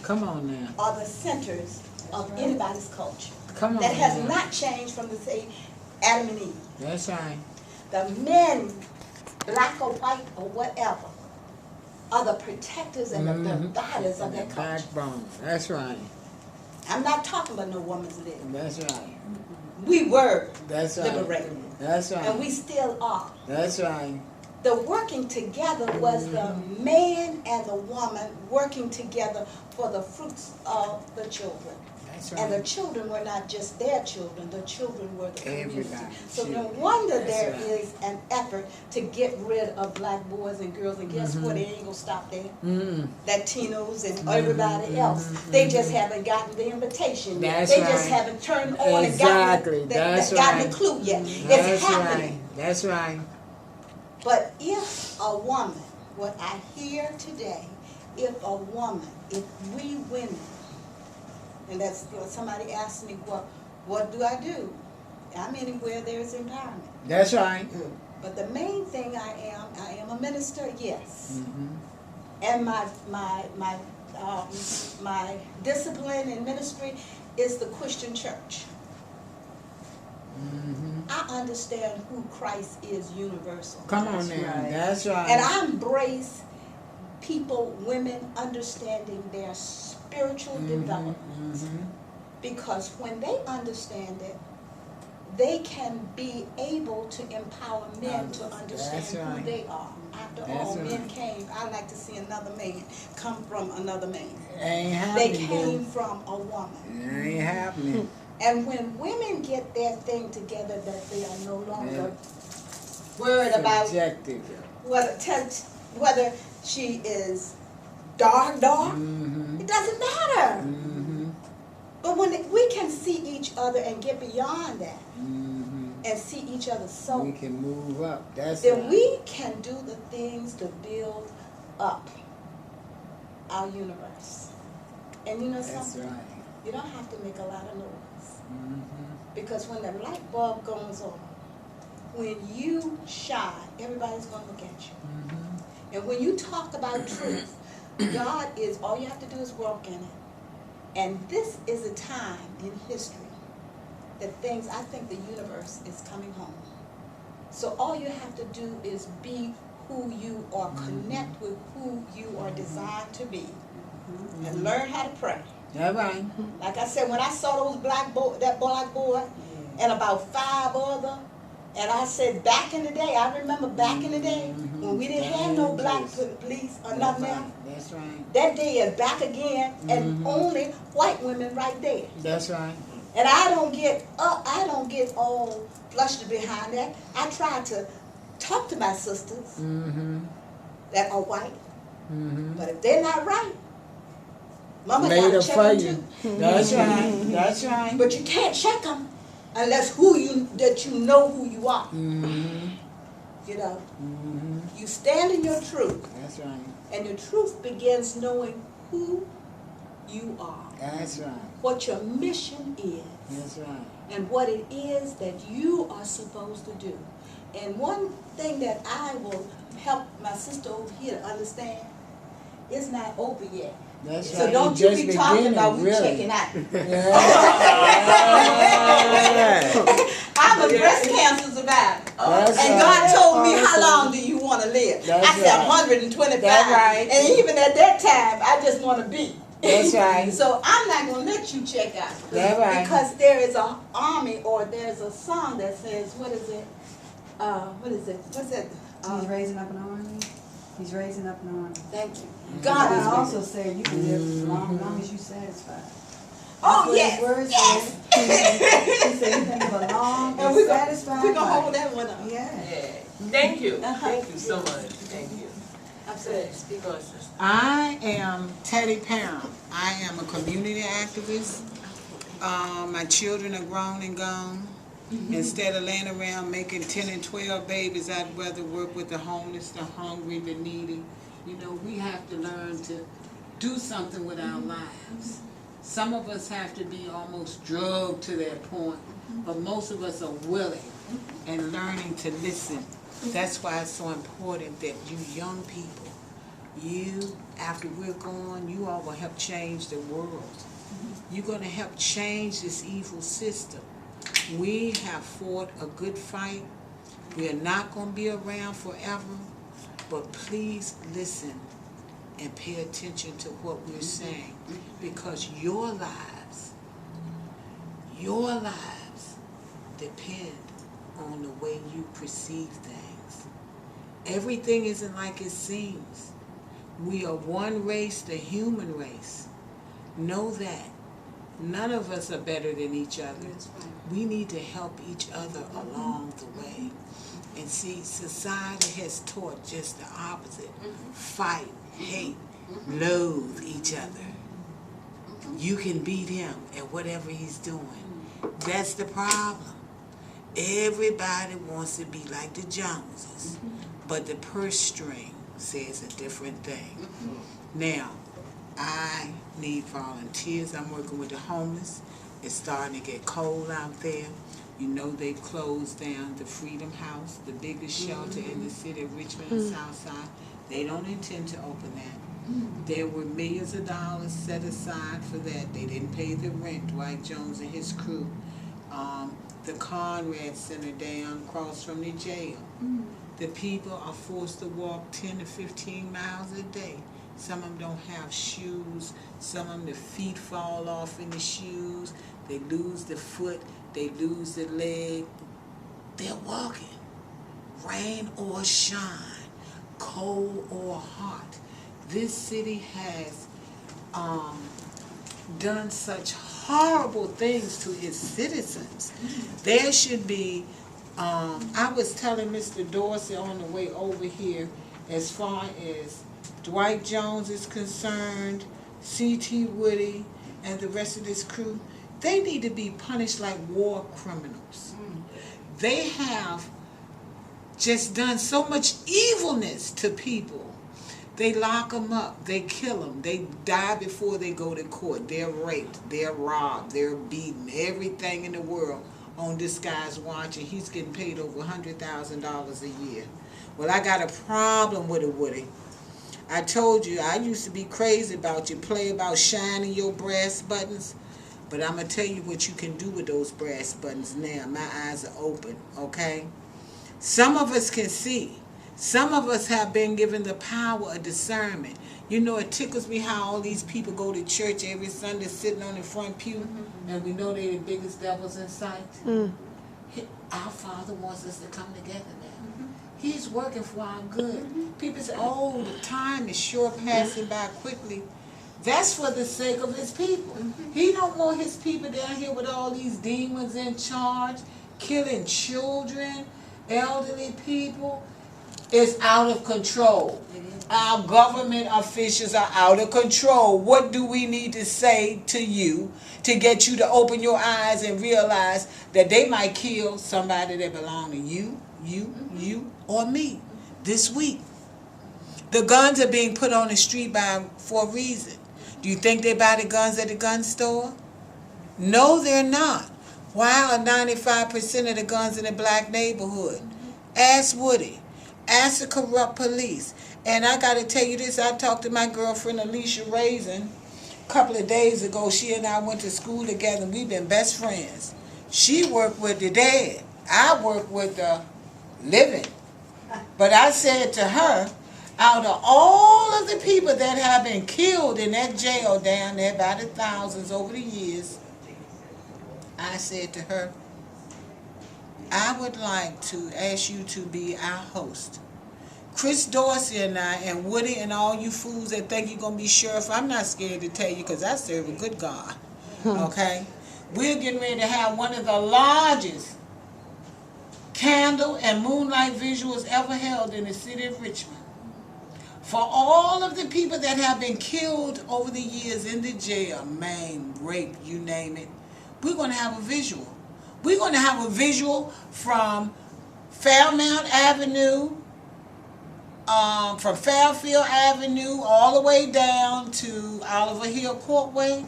Come on now. are the centers of anybody's culture. Come on That has now. not changed from the say Adam and Eve. That's right. The men, black or white or whatever, are the protectors and the providers of that culture. Backbone. That's right. I'm not talking about no woman's lib. That's right. We were That's right. liberated, That's and right. we still are. That's right. The working together was the man and the woman working together for the fruits of the children. That's And the right. children were not just their children, the children were the community. Everybody. So no Children. wonder That's there right. is an effort to get rid of black boys and girls. And guess what? They ain't gonna stop there. Latinos and everybody else. They just haven't gotten the invitation yet. That's They just right. haven't turned on Exactly. and That's gotten right. the clue yet. It's That's happening. right. That's right. But if a woman, what I hear today, if a woman, if we women, and that's, somebody asked me, what do I do? I'm anywhere there's empowerment. That's right. But the main thing I am a minister, yes. And my discipline in ministry is the Christian church. I understand who Christ is universal. Come on That's now. right. That's right. And I embrace people, women understanding their spiritual development. Because when they understand it, they can be able to empower men to understand That's right. who they are. After That's all, right. men came, I like to see another man come from another man. Ain't They happening. came from a woman. Ain't happening. And when women get their thing together, that they are no longer worried about Subjective. whether she is dark, it doesn't matter. But when we can see each other and get beyond that and see each other's soul, We can move up. That's then right. we can do the things to build up our universe. And you know That's something? right. You don't have to make a lot of noise. Because when the light bulb goes on, when you shine, everybody's going to look at you. And when you talk about truth, God is, all you have to do is walk in it. And this is a time in history that things, I think the universe is coming home. So all you have to do is be who you are, connect with who you are designed to be, and learn how to pray. All right. Like I said, when I saw those black boy and about 5 other, and I said back in the day, I remember back in the day when we didn't have no black police or nothing else. That's right. That day is back again, and only white women right there. That's right. And I don't get all flushed behind that. I try to talk to my sisters that are white, but if they're not right, Mama got Later to check for them you. too. That's right. That's right. But you can't check them unless you know who you are. You know, you stand in your truth, That's right. and the truth begins knowing who you are, That's right. what your mission is, That's right. and what it is that you are supposed to do. And one thing that I will help my sister over here to understand, it's not over yet. That's So right. don't You're you just be talking beginning, about we really. checking out. Yeah. I'm a breast cancer survivor. That's And right. God told me, how long do you want to live? That's I said right. 125. That's right. And even at that time, I just want to be. That's right. So I'm not going to let you check out. That's right. Because there is an army, or there's a song that says, what is it? What's that? He's raising up an army. He's raising up an army. Thank you. God God is also said you can live as long as you satisfied. Oh, That's yes. what his word Yes. said. He said you can live a long And and we're satisfied going to life. hold that one up. Yeah. Thank you. Uh-huh. Thank you so much. Thank you. I'm sorry. Speak on, sister. I am Teddy Parham. I am a community activist. My children are grown and gone. Instead of laying around making 10 and 12 babies, I'd rather work with the homeless, the hungry, the needy. You know, we have to learn to do something with our lives. Some of us have to be almost drugged to that point, but most of us are willing and learning to listen. That's why it's so important that you young people, you, after we're gone, you all will help change the world. You're going to help change this evil system. We have fought a good fight. We're not going to be around forever, but please listen and pay attention to what we're saying, because your lives depend on the way you perceive things. Everything isn't like it seems. We are one race, the human race. Know that. None of us are better than each other. We need to help each other along the way. And see, society has taught just the opposite. Fight, hate, loathe each other. You can beat him at whatever he's doing. That's the problem. Everybody wants to be like the Joneses, but the purse string says a different thing. Now, I need volunteers. I'm working with the homeless. It's starting to get cold out there. You know they've closed down the Freedom House, the biggest shelter in the city of Richmond and Southside. They don't intend to open that. There were millions of dollars set aside for that. They didn't pay the rent, Dwight Jones and his crew. The Conrad Center down across from the jail. The people are forced to walk 10 to 15 miles a day. Some of them don't have shoes. Some of them, the feet fall off in the shoes. They lose the foot. They lose the leg. They're walking. Rain or shine, cold or hot. This city has done such horrible things to its citizens. There should be, I was telling Mr. Dorsey on the way over here, as far as Dwight Jones is concerned, C.T. Woody, and the rest of this crew, they need to be punished like war criminals. They have just done so much evilness to people They lock them up. They kill them. They die before they go to court. They're raped. They're robbed. They're beaten. Everything in the world on this guy's watch, and he's getting paid over $100,000 a year. Well, I got a problem with it, Woody. I told you, I used to be crazy about you, play about shining your brass buttons. But I'm going to tell you what you can do with those brass buttons now. My eyes are open, okay? Some of us can see. Some of us have been given the power of discernment. You know, it tickles me how all these people go to church every Sunday sitting on the front pew, and we know they're the biggest devils in sight. Our Father wants us to come together now. He's working for our good. People say, oh, the time is sure passing by quickly. That's for the sake of his people. He don't want his people down here with all these demons in charge, killing children, elderly people. It's out of control. Our government officials are out of control. What do we need to say to you to get you to open your eyes and realize that they might kill somebody that belongs to you, or me this week? The guns are being put on the street for a reason. Do you think they buy the guns at the gun store? No, they're not. Why are 95% of the guns in the black neighborhood? Ask Woody. Ask the corrupt police. And I got to tell you this, I talked to my girlfriend Alicia Raisin a couple of days ago. She and I went to school together, and we've been best friends. She worked with the dead. I work with the living. But I said to her, out of all of the people that have been killed in that jail down there by the thousands over the years, I said to her, I would like to ask you to be our host. Chris Dorsey and I and Woody and all you fools that think you're going to be sheriff, I'm not scared to tell you because I serve a good God. Okay? We're getting ready to have one of the largest candle and moonlight visuals ever held in the city of Richmond. For all of the people that have been killed over the years in the jail, maimed, raped, you name it, we're going to have a visual. We're going to have a visual from Fairmount Avenue, from Fairfield Avenue, all the way down to Oliver Hill Courtway.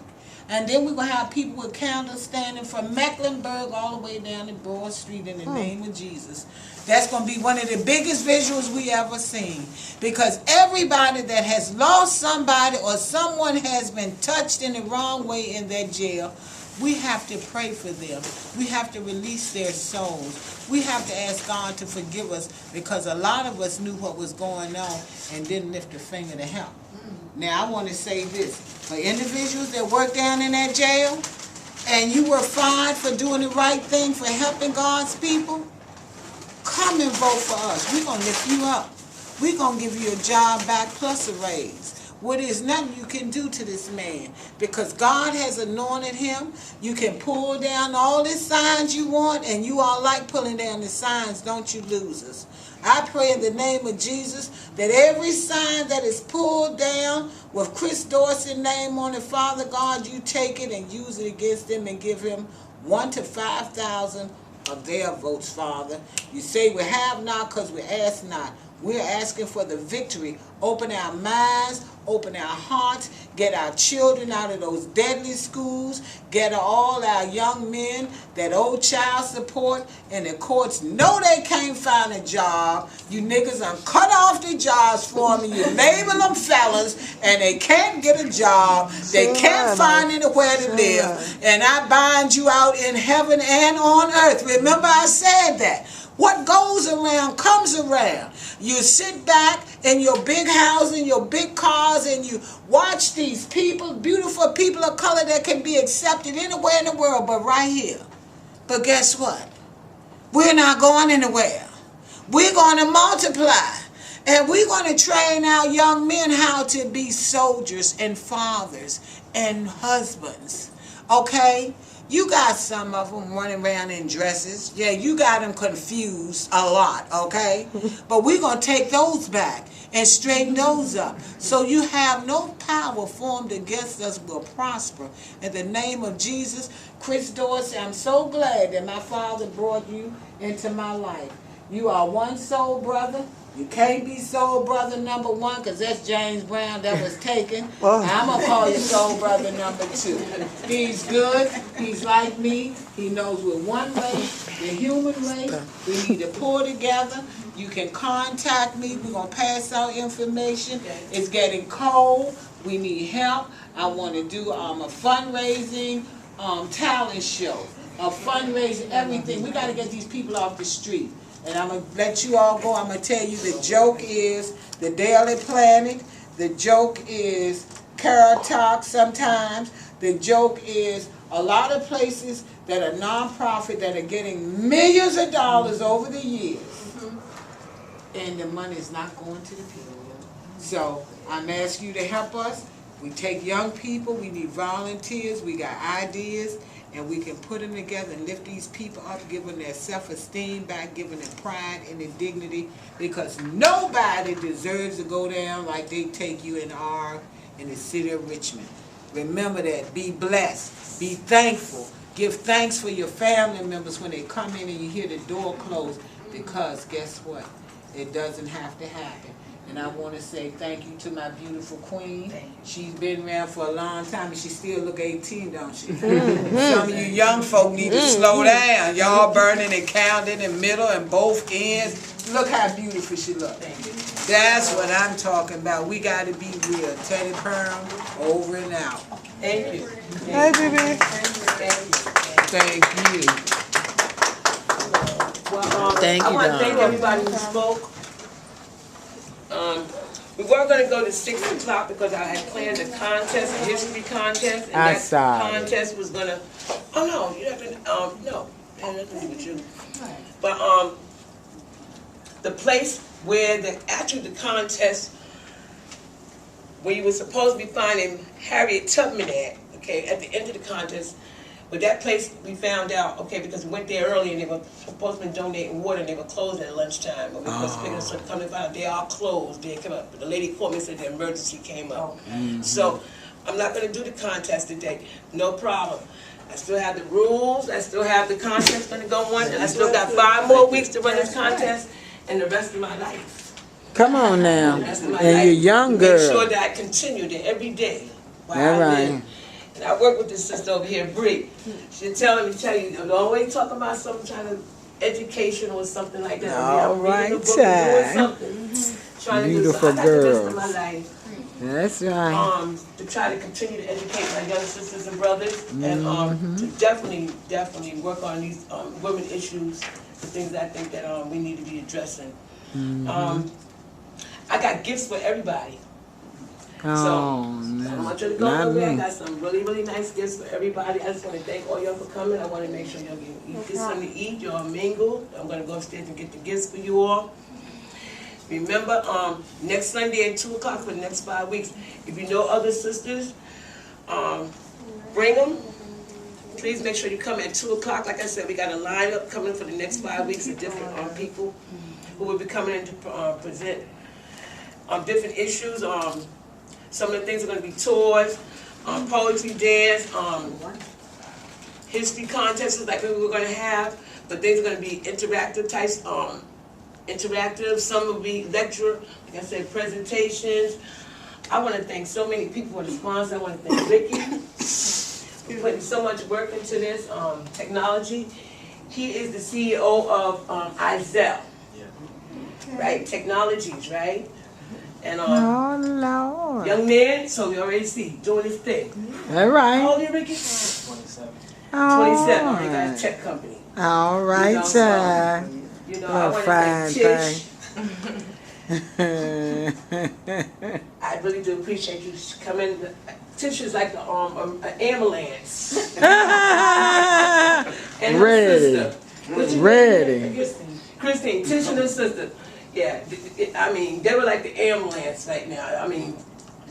And then we're going to have people with candles standing from Mecklenburg all the way down to Broad Street in the name of Jesus. That's going to be one of the biggest visuals we ever seen. Because everybody that has lost somebody or someone has been touched in the wrong way in that jail, we have to pray for them. We have to release their souls. We have to ask God to forgive us because a lot of us knew what was going on and didn't lift a finger to help. Now, I want to say this. For individuals that work down in that jail and you were fined for doing the right thing, for helping God's people, come and vote for us. We're going to lift you up. We're going to give you a job back plus a raise. What is nothing you can do to this man because God has anointed him. You can pull down all the signs you want, and you all like pulling down the signs, don't you, losers? I pray in the name of Jesus that every sign that is pulled down with Chris Dorsey's name on it, Father God, you take it and use it against him and give him 1 to 5,000 of their votes, Father. You say we have not because we ask not. We're asking for the victory. Open our minds, open our hearts, get our children out of those deadly schools, get all our young men that owe child support, and the courts know they can't find a job. You niggas done cut off the jobs for them, you label them fellas, and they can't get a job, they can't find anywhere to live, and I bind you out in heaven and on earth. Remember I said that. What goes around comes around. You sit back in your big house, in your big cars, and you watch these people, beautiful people of color that can be accepted anywhere in the world but right here. But guess what? We're not going anywhere. We're going to multiply. And we're going to train our young men how to be soldiers and fathers and husbands. Okay? You got some of them running around in dresses. Yeah, you got them confused a lot, okay? But we're going to take those back and straighten those up. So you have no power formed against us will prosper. In the name of Jesus, Chris Dorsey, I'm so glad that my father brought you into my life. You are one soul, brother. You can't be soul brother number 1 because that's James Brown that was taken. I'm going to call you soul brother number 2. He's good. He's like me. He knows we're one race, the human race. We need to pull together. You can contact me. We're going to pass out information. It's getting cold. We need help. I want to do a fundraising talent show, a fundraising, everything. We got to get these people off the street. And I'm going to let you all go. I'm going to tell you the joke is the Daily Planet. The joke is Carrot Talk sometimes. The joke is a lot of places that are non-profit that are getting millions of dollars over the years. And the money is not going to the people. So I'm asking you to help us. We take young people. We need volunteers. We got ideas. And we can put them together and lift these people up, give them their self-esteem back, give them their pride and their dignity, because nobody deserves to go down like they take you in the city of Richmond. Remember that. Be blessed. Be thankful. Give thanks for your family members when they come in and you hear the door close, because guess what? It doesn't have to happen. And I want to say thank you to my beautiful queen. She's been around for a long time and she still look 18, don't she? Some of you young folk need to slow down. Y'all burning and counting in middle and both ends. Look how beautiful she looks. That's what I'm talking about. We got to be real. Teddy Perm, over and out. Thank you. Hey, baby. Thank you. Well, Thank you, I want to thank Don. everybody who spoke. We were going to go to 6 o'clock because I had planned a contest, a history contest, and I that saw it. contest was going to, oh no, you have to, no, it had nothing to do with you. But the place where the contest, where you were supposed to be finding Harriet Tubman at, okay, at the end of the contest, but that place we found out, okay, because we went there early and they were supposed to be donating water and they were closed at lunchtime. And we were supposed to come to find out they all closed. They came up. But the lady called me and said the emergency came up. So I'm not going to do the contest today. No problem. I still have the rules. I still have the contest going to go on. And I still got 5 more weeks to run this contest and the rest of my life. Come on now. The rest of my And life, you're young, to girl. Make sure that I continue there every day while All I right. live. And I work with this sister over here, Bree. She'll tell you, I'm always talking about some kind of education or something like that. All I'm right, reading a book and child. doing something. Trying Beautiful to do so. I got the rest girl. of my life That's right. to try to continue to educate my young sisters and brothers, and to definitely work on these women issues, the things that I think that we need to be addressing. I got gifts for everybody. So, I don't want you to go nowhere. I got some really, really nice gifts for everybody. I just want to thank all y'all for coming. I want to make sure y'all get something to eat. Y'all mingle. I'm going to go upstairs and get the gifts for you all. Remember, next Sunday at 2 o'clock for the next 5 weeks. If you know other sisters, bring them. Please make sure you come at 2 o'clock. Like I said, we got a lineup coming for the next 5 weeks of different people who will be coming in to present different issues. Some of the things are going to be tours, poetry dance, history contests like we were going to have, but things are going to be interactive types, interactive. Some will be lecture, like I said, presentations. I want to thank so many people for the sponsor. I want to thank Ricky for putting so much work into this technology. He is the CEO of Izel, right? Technologies, right? And Oh, Lord. young man, so we already see, doing his thing. All right. How old are you, Ricky? 27. 27. He got a tech company. All right, You know, child. You know, I Oh, want fine, to thank Tish. I really do appreciate you coming. Tish is like an ambulance. And her Ready. sister. What's your Ready. name? Christine. Tish and her sister. Yeah, I mean, they were like the ambulance right now. I mean,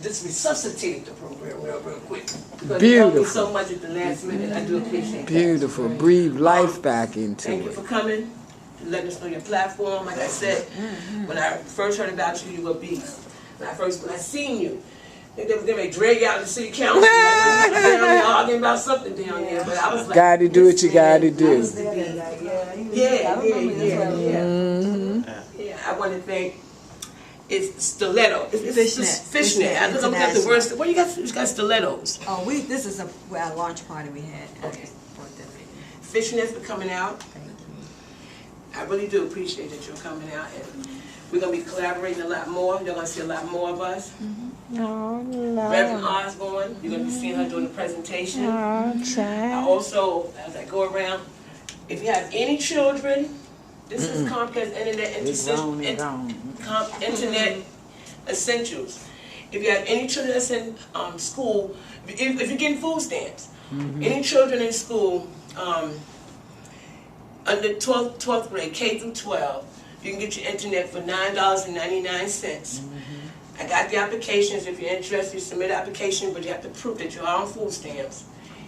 just resuscitated the program real quick. Because they helped me so much at the last minute. I do appreciate that. Beautiful. Breathe life back into Thank you it. for coming, letting us know your platform. Like I said, when I first heard about you, you were a beast. When I seen you, they were going to drag you out to the city council. Down there arguing about something down there. But I was like, Gotta do what you gotta do. Yeah. I want to thank It's stiletto. It's Fishnet. Fishnet. I looked at the International. words. What do you got? You got stilettos. Oh, this is a launch party we had. Okay. For the meeting. Fishnets are coming out. Thank you. I really do appreciate that you're coming out, and we're gonna be collaborating a lot more. You're gonna see a lot more of us. Reverend Osborne, you're gonna be seeing her doing the presentation. I also, as I go around, if you have any children, this is Comcast Internet Essentials. If you have any children that's in school, if you're getting food stamps, any children in school under 12th grade, K through 12, you can get your internet for $9.99. I got the applications. If you're interested, you submit an application, but you have to prove that you're on food stamps.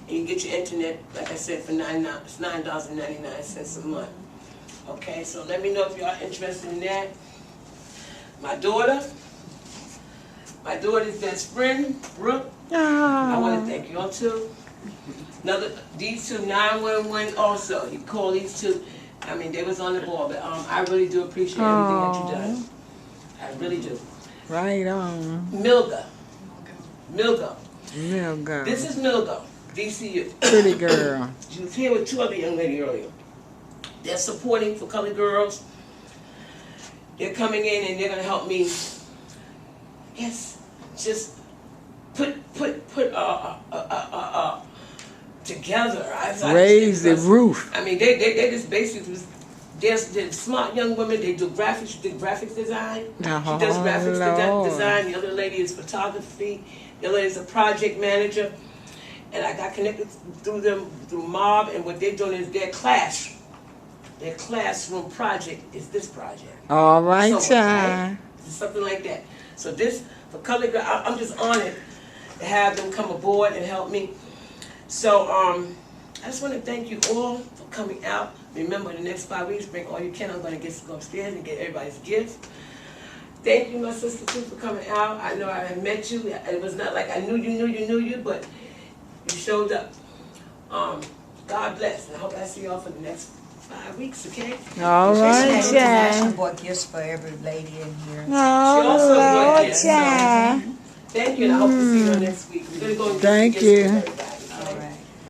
And you can get your internet, like I said, for $9.99 a month. Okay, so let me know if you are interested in that. My daughter's best friend, Brooke, I want to thank you all too. These two 911 also, you call these two, I mean, they was on the ball, but I really do appreciate everything that you done. I really do. Right on. Milga. Milga. This is Milga, DCU. Pretty girl. She was here with two other young ladies earlier. They're supporting for colored girls. They're coming in and they're gonna help me. Yes, just put together. Raise the roof. I mean, they just basically. They're smart young women. They do graphics design. She does graphics design. The other lady is photography. The other lady is a project manager. And I got connected through them, through Mob, and what they're doing is their classroom project is this project. All right, Right? child. Something like that. So this, for Colored Girl, I'm just honored to have them come aboard and help me. So I just want to thank you all for coming out. Remember, in the next 5 weeks, bring all you can. I'm going to go upstairs and get everybody's gifts. Thank you, my sister, too, for coming out. I know I had met you. It was not like I knew you, but you showed up. God bless. And I hope I see y'all for the next 5 weeks, okay? All right, She child. bought gifts for every lady in here. also Oh, bought Lord, gifts. child. Thank you, and I hope to see you next week. We're going to go and Thank get some gifts you. for